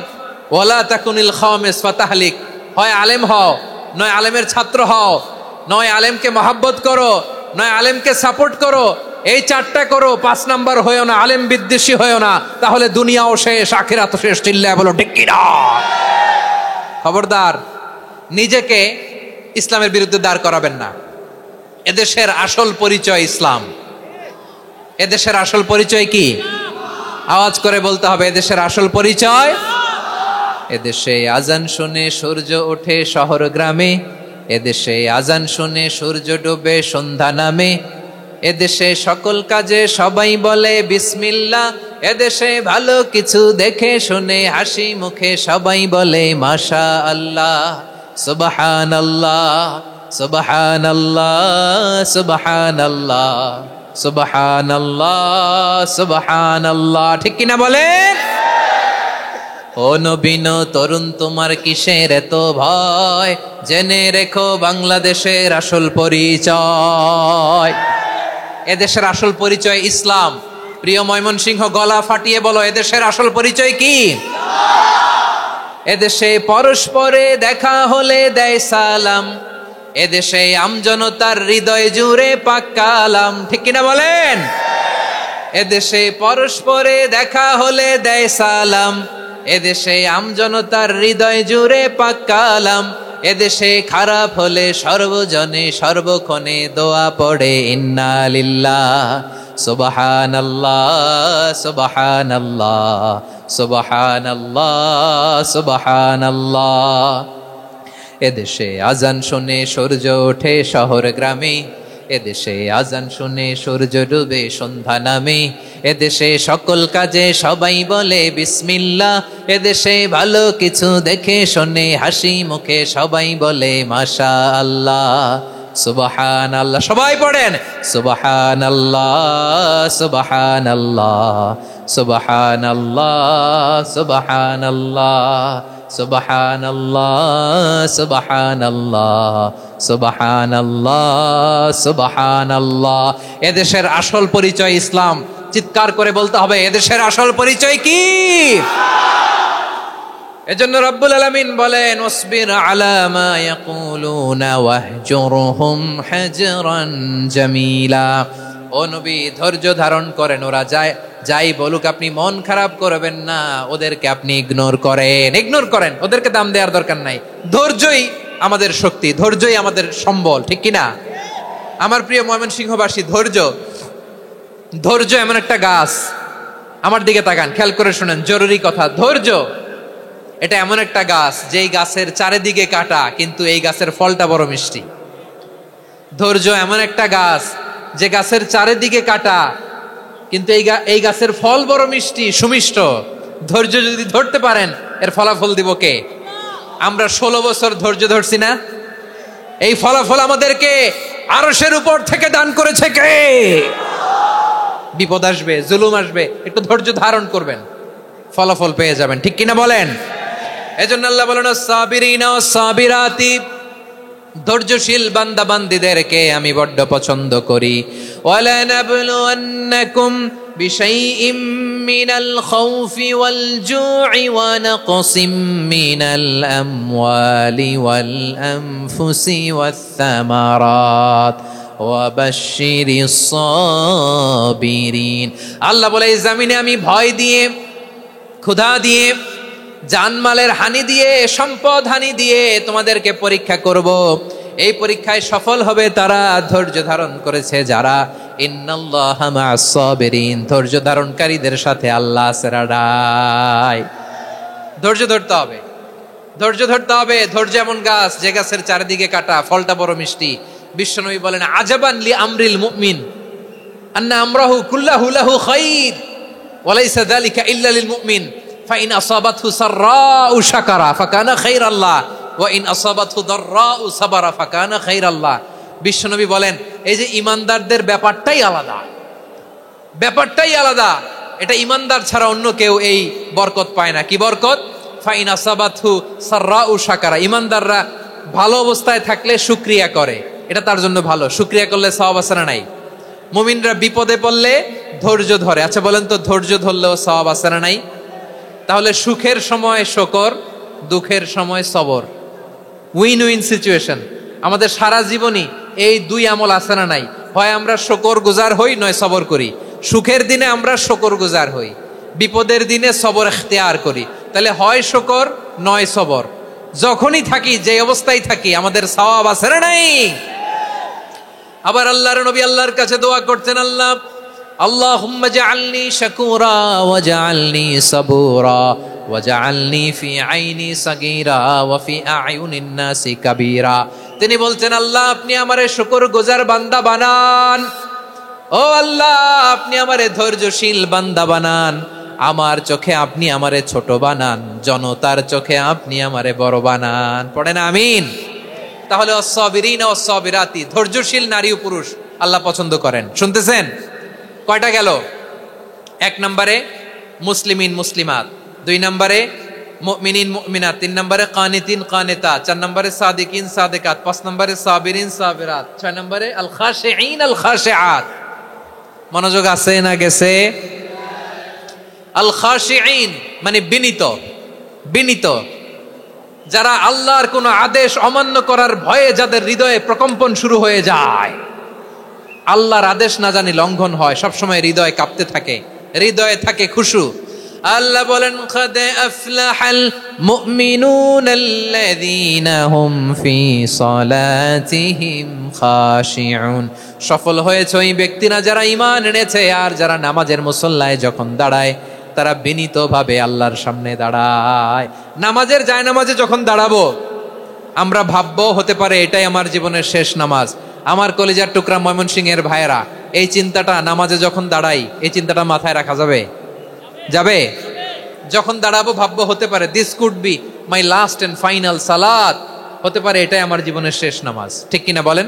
ওয়ালা তাকুনিল খামিস ফাতাহলিক। হয় আলেম হও, নয় আলেমের ছাত্র হও, নয় আলেমকে মহাব্বত করো, নয় আলেমকে সাপোর্ট করো। এই চারটা করো, 5 নাম্বার হয়েও না, আলেম বিদ্বেষী হয়েও না, তাহলে দুনিয়াও শেষ, আখিরাতও শেষ। চিল্লায় বলো ঠিক কি না? খবরদার, নিজেকে ইসলামের বিরুদ্ধে দাঁড় করাবেন না। এদেশের আসল পরিচয় ইসলাম। এদেশের আসল পরিচয় কি? আওয়াজ করে বলতে হবে, এদেশের আসল পরিচয়। এদেশে আজান শুনে সূর্য ওঠে শহর গ্রামে, এদেশে আজান শুনে সূর্য ডুবে সন্ধ্যা নামে, এদেশে সকল কাজে সবাই বলে বিসমিল্লাহ, এদেশে ভালো কিছু দেখে শুনে হাসি মুখে সবাই বলে মাশা আল্লাহ। সুবহানাল্লাহ, সুবহানাল্লাহ, সুবহানাল্লাহ, সুবহানাল্লাহ, সুবহানাল্লাহ। ঠিক কিনা বলেন? ও নবীন তরুণ, তোমার কিসের এত ভয়? জেনে রেখো বাংলাদেশের আসল পরিচয়। এদেশের আসল পরিচয় ইসলাম। প্রিয় ময়মনসিংহ, গলা ফাটিয়ে বলো, এদেশের আসল পরিচয় কি? এদেশে পরস্পরে দেখা হলে দেয় সালাম, এদেশে আমজনতার হৃদয় জুড়ে পাক কালাম। ঠিক কিনা বলেন? এদেশে পরস্পরে দেখা হলে দেয় সালাম, এদেশে আমজনতার হৃদয় জুড়ে পাক কালাম, এদেশে খারাপ হলে সর্বজনে সর্বক্ষণে দোয়া পড়ে ইন্না লিল্লাহ। সুবহানাল্লাহ, সুবহানাল্লাহ, সুবহানাল্লাহ, সুবহানাল্লাহ। এদেশে আজান শুনে সূর্য ওঠে শহর গ্রামে, এদেশে আজান শুনে সূর্য ডুবে সন্ধ্যা নামে, এদেশে সকল কাজে সবাই বলে বিসমিল্লাহ, এদেশে ভালো কিছু দেখে শুনে হাসি মুখে সবাই বলে মাশা আল্লাহ। সুবহানাল্লাহ, সবাই পড়েন সুবহানাল্লাহ, সুবহানাল্লাহ, সুবহানাল্লাহ, সুবহানাল্লাহ, সুবহানাল্লাহ, সুবহানাল্লাহ, সুবহানাল্লাহ, সুবহানাল্লাহ। এদেশের আসল পরিচয় ইসলাম। চিৎকার করে বলতে হবে, এদেশের আসল পরিচয় কি? এজন্য রব্বুল আলামিন বলেন ওয়াসবির আলা মা ইয়াকুলুনা ওয়াহজুরহুম হাজরান জামিলা। ও নবী ধৈর্য ধারণ করেন, ওরা যাই বলুক আপনি মন খারাপ করবেন না, ওদেরকে আপনি ইগনোর করেন, ওদেরকে দাম দেওয়ার দরকার নাই। ধৈর্যই আমাদের শক্তি, ধৈর্যই আমাদের সম্বল, ঠিক কিনা? আমার প্রিয় ময়মনসিংহবাসী, ধৈর্য এমন একটা গাছ, আমার দিকে তাকান, খেয়াল করে শুনেন, জরুরি কথা। ধৈর্য এটা এমন একটা গাছ যেই গাছের চারিদিকে কাটা, কিন্তু এই গাছের ফলটা বড় মিষ্টি। ধৈর্য এমন একটা গাছ যে গাছের চারিদিকে কাটা, কিন্তু এই গাছের ফল বড় মিষ্টি, সুমিষ্ট। ধৈর্য যদি ধরতে পারেন, এর ফলাফল দিব কে? আমরা 16 বছর ধৈর্য ধরছি না? এই ফলাফল আমাদেরকে আরশের উপর থেকে দান করেছে কে? বিপদ আসবে, জুলুম আসবে, একটু ধৈর্য ধারণ করবেন, ফলাফল পেয়ে যাবেন, ঠিক কিনা বলেন? এজন্য আল্লাহ বলেন সাবিরিনা ওয়াস সাবিরাতি, ধৈর্যশীল বান্দা বান্দীদেরকে আমি বড্ড পছন্দ করি। ওয়ালা নাবলুয়ান্নাকুম বিশাইইম মিনাল খাউফি ওয়াল জু'i ওয়া নাকসিম মিনাল আমওয়ালি ওয়াল আনফুসি ওয়াস সামারাত ওয়া বাশশিরিস সাবিরিন। আল্লাহ বলে এই জমিনে আমি ভয় দিয়ে, ক্ষুধা দিয়ে, জানমালের হানি দিয়ে, সম্পদ হানি দিয়ে তোমাদেরকে পরীক্ষা করব। এই পরীক্ষায় সফল হবে তারা ধৈর্য ধারণ করেছে যারা। ইন্নাল্লাহা মা'আস সাবিরিন, ধৈর্য ধারণকারীদের সাথে আল্লাহ আছে রাডায়। ধৈর্য ধরতে হবে, ধৈর্য ধরতে হবে। ধৈর্য এমন গাছ যে গাছের চারিদিকে কাটা, ফলটা বড় মিষ্টি। বিশ্বনবী বলেন আজাবান লি আমরিল মুমিন আন্না আমরাহু কুল্লাহু লাহু খাইর ওয়া লাইসা যালিকা ইল্লা লিল মুমিন ফাইন আসাবাতহু সাররাউ শাকারা ফাকানা খাইরাল্লাহ ওয়া ইন আসাবাতহু দাররাউ সাবারা ফাকানা খাইরাল্লাহ। বিশ্বনবী বলেন এই যে ইমানদারদের ব্যাপারটাই আলাদা, ব্যাপারটাই আলাদা। এটা ইমানদার ছাড়া অন্য কেউ এই বরকত পায় না। কি বরকত? ফাইন আসাবাতহু সাররাউ শাকারা, ইমানদাররা ভালো অবস্থায় থাকলে শুকরিয়া করে, এটা তার জন্য ভালো। শুকরিয়া করলে সওয়াব আছে না নাই? মুমিনরা বিপদে পড়লে ধৈর্য ধরে। আচ্ছা বলেন তো, ধৈর্য ধরলেও সওয়াব আছে না নাই? তাহলে সুখের সময় শুকর, দুঃখের সময় সবর, উইন উইন সিচুয়েশন। আমাদের সারা জীবনই এই দুই আমল আছে না নাই? হয় আমরা শুকর গুজার হই, নয় সবর করি। সুখের দিনে আমরা শুকর গুজার হই, বিপদের দিনে সবর ইখতিয়ার করি। তাহলে হয় শুকর নয় সবর। যখনই থাকি, যে অবস্থায় থাকি, আমাদের সওয়াব আছে না নাই? আবার আল্লাহর নবী আল্লাহর কাছে দোয়া করতেন, আল্লাহুম্মা জাআলনি শাকুরা ওয়া জাআলনি সাবুরা ওয়া জাআলনি ফি আইনি সাগীরা ওয়া ফি আয়ুনিন নাসি কাবীরা। তিনি বলতেন আল্লাহ আপনি আমারে শুকরগুজার বান্দা বানান, ও আল্লাহ আপনি আমারে ধৈর্যশীল বান্দা বানান, আমার চোখে আপনি আমারে ছোট বানান, জনতার চোখে আপনি আমারে বড় বানান। পড়েন আমিন। তাহলে আস-সাবিরিনা ওয়াস-সাবিরাতি, ধৈর্যশীল নারী ও পুরুষ আল্লাহ পছন্দ করেন। শুনতেছেন? কয়টা গেল? 1 নম্বরে মুসলিমিন মুসলিমাত, 2 নম্বরে মুমিনিন মুমিনাত, 3 নম্বরে কানিতিন কানিতাত, 4 নম্বরে সাদিকিন সাদিকাত, 5 নম্বরে সাবিরিন সাবিরাত, 6 নম্বরে আল খাশিঈন আল খাশিআত। মনোযোগ আছে না গেছে? আল খাশিঈন মানে বিনীত, বিনীত, যারা আল্লাহর কোন আদেশ অমান্য করার ভয়ে যাদের হৃদয়ে প্রকম্পন শুরু হয়ে যায়, আল্লাহর আদেশ না জানি লঙ্ঘন হয়, সবসময় হৃদয় কাঁপতে থাকে, হৃদয়ে থাকে খুশু। আল্লাহ বলেন কাদ আফলাহাল মুমিনুনাল্লাযীনা হুম ফি সালাতিহিম খাশিউন। সফল হয়েছে ওই ব্যক্তিরা যারা ঈমান এনেছে আর যারা নামাজের মুসল্লায় যখন দাঁড়ায় তারা বিনীতভাবে আল্লাহর সামনে দাঁড়ায়। নামাজের জায়নামাজে যখন দাঁড়াবো আমরা ভাববো হতে পারে এটাই আমার জীবনের শেষ নামাজ। আমার কলিজার টুকরা ময়মনসিংহের ভাইয়েরা, এই চিন্তাটা নামাজে যখন দাঁড়াই, এই চিন্তাটা মাথায় রাখা যাবে? যাবে? যখন দাঁড়াবো ভাববো হতে পারে this could be my last and final সালাত, হতে পারে এটাই আমার জীবনের শেষ নামাজ। ঠিক কিনা বলেন?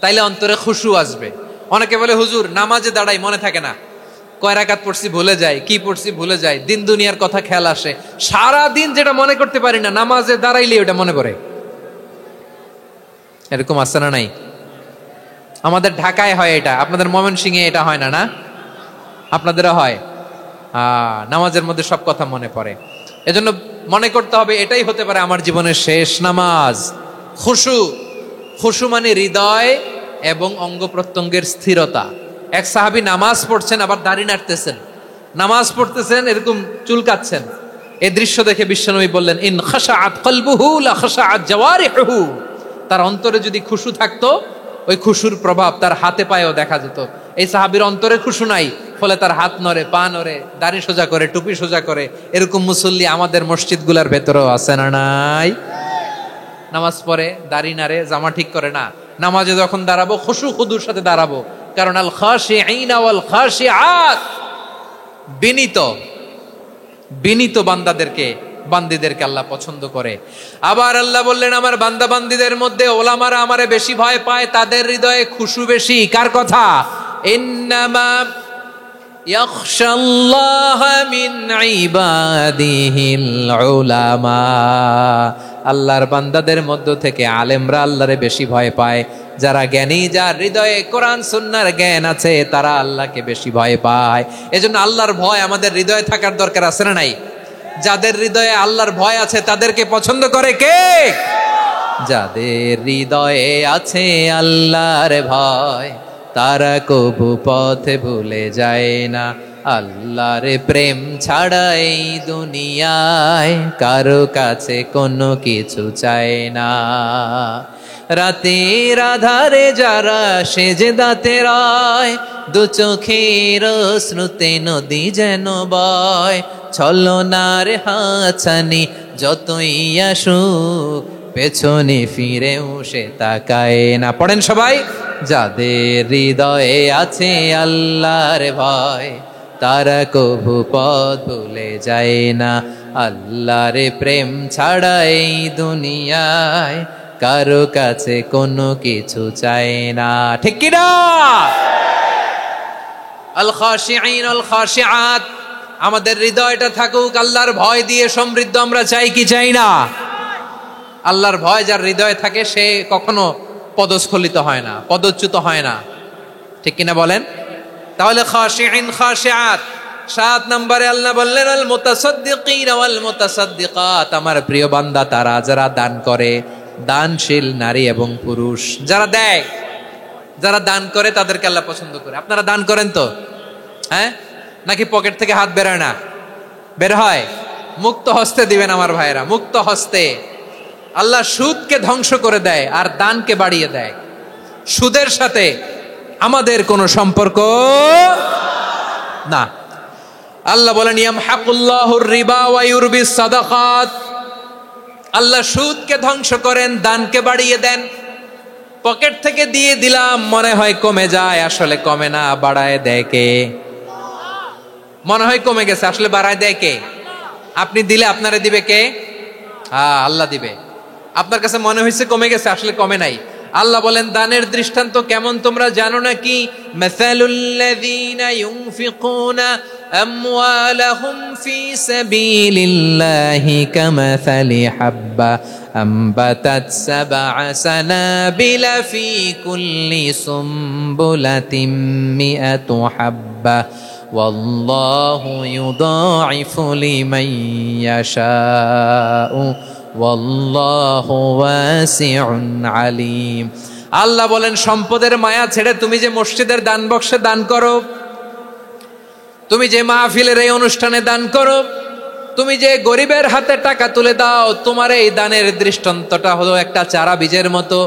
তাইলে অন্তরে খুশু আসবে। অনেকে বলে হুজুর নামাজে দাঁড়াই মনে থাকে না, কয় রাকাত পড়ছি ভুলে যাই, কি পড়ছি ভুলে যাই, দিন দুনিয়ার কথা খেয়াল আসে, সারা দিন যেটা মনে করতে পারি না নামাজে দাঁড়াইলে ওটা মনে পড়ে। এরকম আছে না নাই? আমাদের ঢাকায় হয় এটা, আপনাদের ময়মনসিংহে এটা হয় না? না আপনাদেরও হয়? নামাজের মধ্যে সব কথা মনে পড়ে। এজন্য মনে করতে হবে এটাই হতে পারে আমার জীবনের শেষ নামাজ। খুশু, খুশু মানে হৃদয় এবং অঙ্গ প্রত্যঙ্গের স্থিরতা। এক সাহাবী নামাজ পড়ছেন আবার দাড়ি নাড়তেছেন, নামাজ পড়তেছেন এরকম চুলকাচ্ছেন। এই দৃশ্য দেখে বিশ্বনবী বললেন, ইন খাশাআত কলবুহু লা খাশাআত জাওয়ারিহুহু। তার অন্তরে যদি খুশু থাকতো, ওই খুশুর প্রভাব তার হাতে পায়েও দেখা যেত। এই সাহাবীর অন্তরে খুশু নাই, ফলে তার হাত নড়ে, পা নড়ে, দাড়ি সোজা করে, টুপি সোজা করে। এরকম মুসল্লি আমাদের মসজিদগুলোর ভেতরেও আছে না নাই? নামাজ পড়ে, দাড়ি নাড়ে, জামা ঠিক করে না। নামাজে যখন দাঁড়াবো খুশু খুদুর সাথে দাঁড়াবো, কারণ আল খাশিঈনা ওয়াল খাশিআত, বিনীত বান্দিদেরকে আল্লাহ পছন্দ করে। আবার আল্লাহ বললেন, আমার বান্দা বান্দিদের মধ্যে ওলামারা আমারে বেশি ভয় পায়, তাদের হৃদয়ে খুশু বেশি। কার কথা? ইন্নামা ইয়াখশাল্লাহ মিন ইবাদিহিল উলামা। আল্লাহর বান্দাদের মধ্য থেকে আলেমরা আল্লাহরে বেশি ভয় পায়। যারা জ্ঞানী, যার হৃদয়ে কোরআন সুন্নাহর জ্ঞান আছে, তারা আল্লাহকে বেশি ভয় পায়। এজন্য আল্লাহর ভয় আমাদের হৃদয়ে থাকার দরকার আছে না নাই? যাদের হৃদয়ে আল্লাহর ভয় আছে তাদেরকে পছন্দ করে কে? যাদের হৃদয়ে আছে আল্লাহর ভয়, তারা কবু পথে ভুলে যায় না। আল্লাহর প্রেম ছাড়া এই দুনিয়ায় কারো কাছে কোনো কিছু চায় না। রাতের আধারে যারা সেজদাতে রয়, দু চোখের শ্রুতে নদী যেন বয়। ছলনার হাতছানি যতই আসুক, পেছনে ফিরেও সে তাকায় না। পড়েন সবাই, যাদের হৃদয়ে আছে আল্লাহর ভয়, তারা কবু পথ ভুলে যায় না। আল্লাহর প্রেম ছাড়া এই দুনিয়ায় কারো কাছে কোনো কিছু চায় না। ঠিক কি না? আল খাশিঈন আল খাশিআত, আমাদের হৃদয়টা থাকুক আল্লাহর ভয় দিয়ে সমৃদ্ধ। আমরা চাই কি চাই না? আল্লাহর ভয় যার হৃদয়ে থাকে সে কখনো পদস্খলিত হয় না, পদচ্যুত হয় না। ঠিক কিনা বলেন? তাহলে খাশিঈন খাশিআত। 7 নম্বরে আল্লাহ বললেন, আল মুতাসাদ্দিকিন ওয়াল মুতাসাদ্দিকাত। আমার প্রিয় বান্দা তারা যারা দান করে, দানশীল নারী এবং পুরুষ যারা দেয়, যারা দান করে তাদেরকে আল্লাহ পছন্দ করে। আপনারা দান করেন তো? হ্যাঁ, নাকি পকেট থেকে হাত বেরোয় না? বের হয়। মুক্ত হস্তে দিবেন আমার ভাইয়েরা, মুক্ত হস্তে। আল্লাহ সুদকে ধ্বংস করে দেয় আর দানকে বাড়িয়ে দেয়। সুদের সাথে আমাদের কোনো সম্পর্ক না। আল্লাহ বলেন, ইয়ামহাকুল্লাহুর রিবা ওয়া ইউরবিস সাদাকাত। আল্লাহ সুদকে ধ্বংস করেন, দানকে বাড়িয়ে দেন। পকেট থেকে দিয়ে দিলাম, মনে হয় কমে যায়, আসলে কমে না, বাড়ায় দেয় কে? মনে হয় কমে গেছে, আসলে বাড়ায় দেয় কে? আপনি দিলে আপনারে দিবে কে? আল্লাহ দিবে। আপনার কাছে মনে হয়েছে কমে গেছে, আসলে কমে নাই। আল্লাহ বলেন, দানের দৃষ্টান্ত কেমন তোমরা জানো নাকি? মাসালুল্লাযীনা ইউনফিকুনা আমওয়ালাহুম ফি সাবিলিল্লাহি কামাসালি হাব্বা আম্বাতাত সাবআ সানাবিলা ফি কুল্লি সুমবুলাতিন মিআতু হাব্বা ওয়াল্লাহু ইউদাঈফু লিমান ইয়াশাউ ওয়াল্লাহু ওয়াসিউন আলিম। আল্লাহ বলেন, সম্পদের মায়া ছেড়ে তুমি যে মসজিদের দান বক্সে দান করো, তুমি যে মাহফিলের এই অনুষ্ঠানে দান করো, তুমি যে গরিবের হাতে টাকা তুলে দাও, তোমার এই দানের দৃষ্টান্তটা হলো একটা চারা বীজের মতো।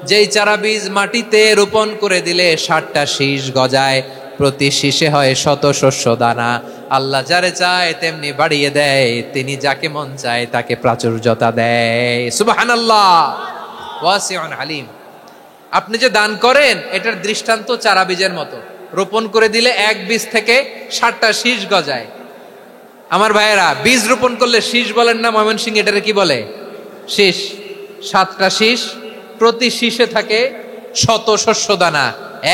যেই চারা বীজ মাটিতে রোপণ করে দিলে 60টা শীষ গজায়, প্রতি শীষে হয় 100 শস্য দানা। আল্লাহ যারে চায় তেমনি বাড়িয়ে দেয়, তিনি যাকে মন চায় তাকে প্রাচুর্যতা দেয়। সুবহানাল্লাহ, ওয়াসিউন আলিম। আপনি যে দান করেন এটার দৃষ্টান্ত চারা বীজের মতো, রোপণ করে দিলে এক বীজ থেকে 60টা শীষ গজায়। আমার ভাইয়েরা, বীজ রোপণ করলে শীষ বলেন না ময়মনসিংহ, এটারে কি বলে? শীষ। 7টা শীষ, প্রতি শীষে থাকে 100 শস্য দানা,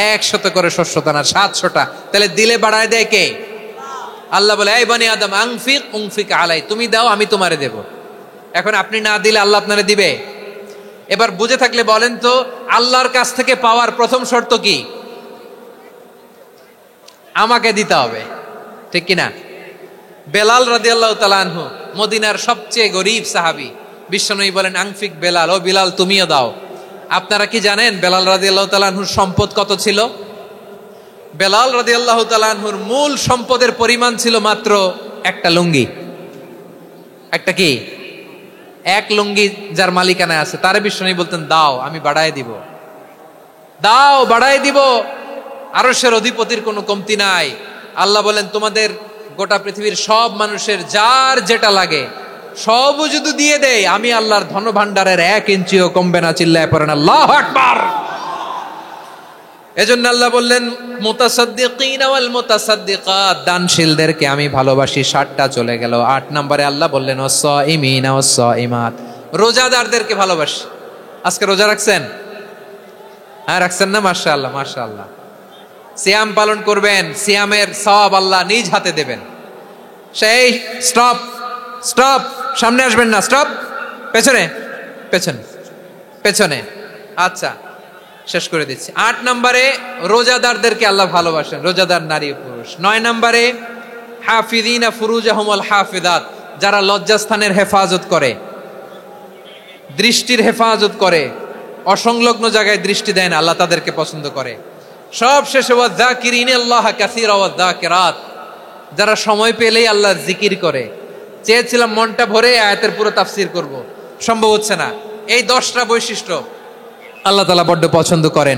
100 করে শস্য দানা, 700টা। তাহলে দিলে বাড়ায় দেয় কে? আল্লাহ বলে, এই বনি আদম আনফিক উনফিক আলাই, তুমি দাও আমি তোমারে দেব। এখন আপনি না দিলে আল্লাহ আপনারে দিবে? এবার বুঝে থাকলে বলেন তো, আল্লাহর কাছ থেকে পাওয়ার প্রথম শর্ত কি? আমাকে দিতে হবে, ঠিক কিনা? বেলাল রাদিয়াল্লাহু তাআলা আনহু, মদিনার সবচেয়ে গরীব সাহাবী, বিশ্বনবী বলেন, আনফিক বেলাল, ও বিলাল তুমিও দাও। আপনারা কি জানেন বেলাল রাদিয়াল্লাহু তাআলা আনহুর সম্পদ কত ছিল? বেলাল রাদিয়াল্লাহু তাআলা আনহুর মূল সম্পদের পরিমাণ ছিল মাত্র একটা লুঙ্গি। একটা কি? এক লুঙ্গি যার মালিকানায় আছে তারে বিশ্বনবী বলতেন, দাও আমি বাড়ায় দিব, দাও বাড়ায় দিব। আরশের অধিপতির কোনো কমতি নাই। আল্লাহ বলেন, তোমাদের গোটা পৃথিবীর সব মানুষের যার যেটা লাগে সবও যদি দিয়ে দেয়, আমি আল্লাহর ধন ভাণ্ডারের 1 ইঞ্চিও কমবে না। চিল্লায় পড়েন আল্লাহু আকবার। এজন্য আল্লাহ বললেন, মুতাসাদ্দিকিনা ওয়াল মুতাসাদ্দিকাত, দানশীলদেরকে আমি ভালোবাসি। 7টা চলে গেল। 8 নম্বরে আল্লাহ বললেন, ওয়াস-সাইমিনা ওয়াস-সাইমাত, রোজাদারদেরকে ভালোবাসি। আজকে রোজা রাখছেন? হ্যাঁ, রাখছেন না? মাশাআল্লাহ মাশাআল্লাহ। সিয়াম পালন করবেন, সিয়ামের সওয়াব আল্লাহ নিজ হাতে দেবেন। সেই স্টপ স্টপ, সামনে আসবেন না, স্টপ, পেছনে পেছনে পেছনে। আচ্ছা, শেষ করে দিচ্ছি। 8 নম্বরে রোজাদারদেরকে আল্লাহ ভালোবাসেন, রোজাদার নারী ও পুরুষ। 9 নম্বরে হাফিযিনা ফুরুজাহুম ওয়াল হাফিযাত, যারা লজ্জাস্থানের হেফাজত করে, দৃষ্টির হেফাজত করে, অসংলগ্ন জায়গায় দৃষ্টি দেয় না, আল্লাহ তাদেরকে পছন্দ করে। সব শেষে ওয়াযাকিরিনাল্লাহ কাসীরা ওয়াযাকিরাত, যারা সময় পেলেই আল্লাহর জিকির করে। চেয়েছিলাম মনটা ভরে আয়াতের পুরো তাফসীর করব, সম্ভব হচ্ছে না। এই 10টা বৈশিষ্ট্য আল্লাহ তাআলা বড্ড পছন্দ করেন।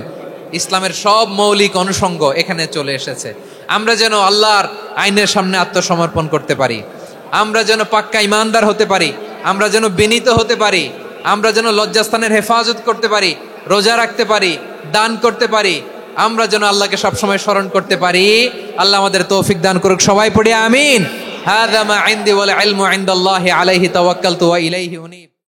ইসলামের সব মৌলিক অনুষঙ্গ এখানে চলে এসেছে। আমরা যেন আল্লাহর আইনের সামনে আত্মসমর্পণ করতে পারি, আমরা যেন পাক্কা ইমানদার হতে পারি, আমরা যেন বিনীত হতে পারি, আমরা যেন লজ্জাস্থানের হেফাজত করতে পারি, রোজা রাখতে পারি, দান করতে পারি, আমরা যেন আল্লাহকে সবসময় স্মরণ করতে পারি। আল্লাহ আমাদের তৌফিক দান করুক। সবাই পড়ি আমিন। হাযা মা ইনদি ওয়াল ইলমু ইনদাল্লাহি আলাইহি তাওয়াক্কালতু ওয়া ইলাইহি উনীব।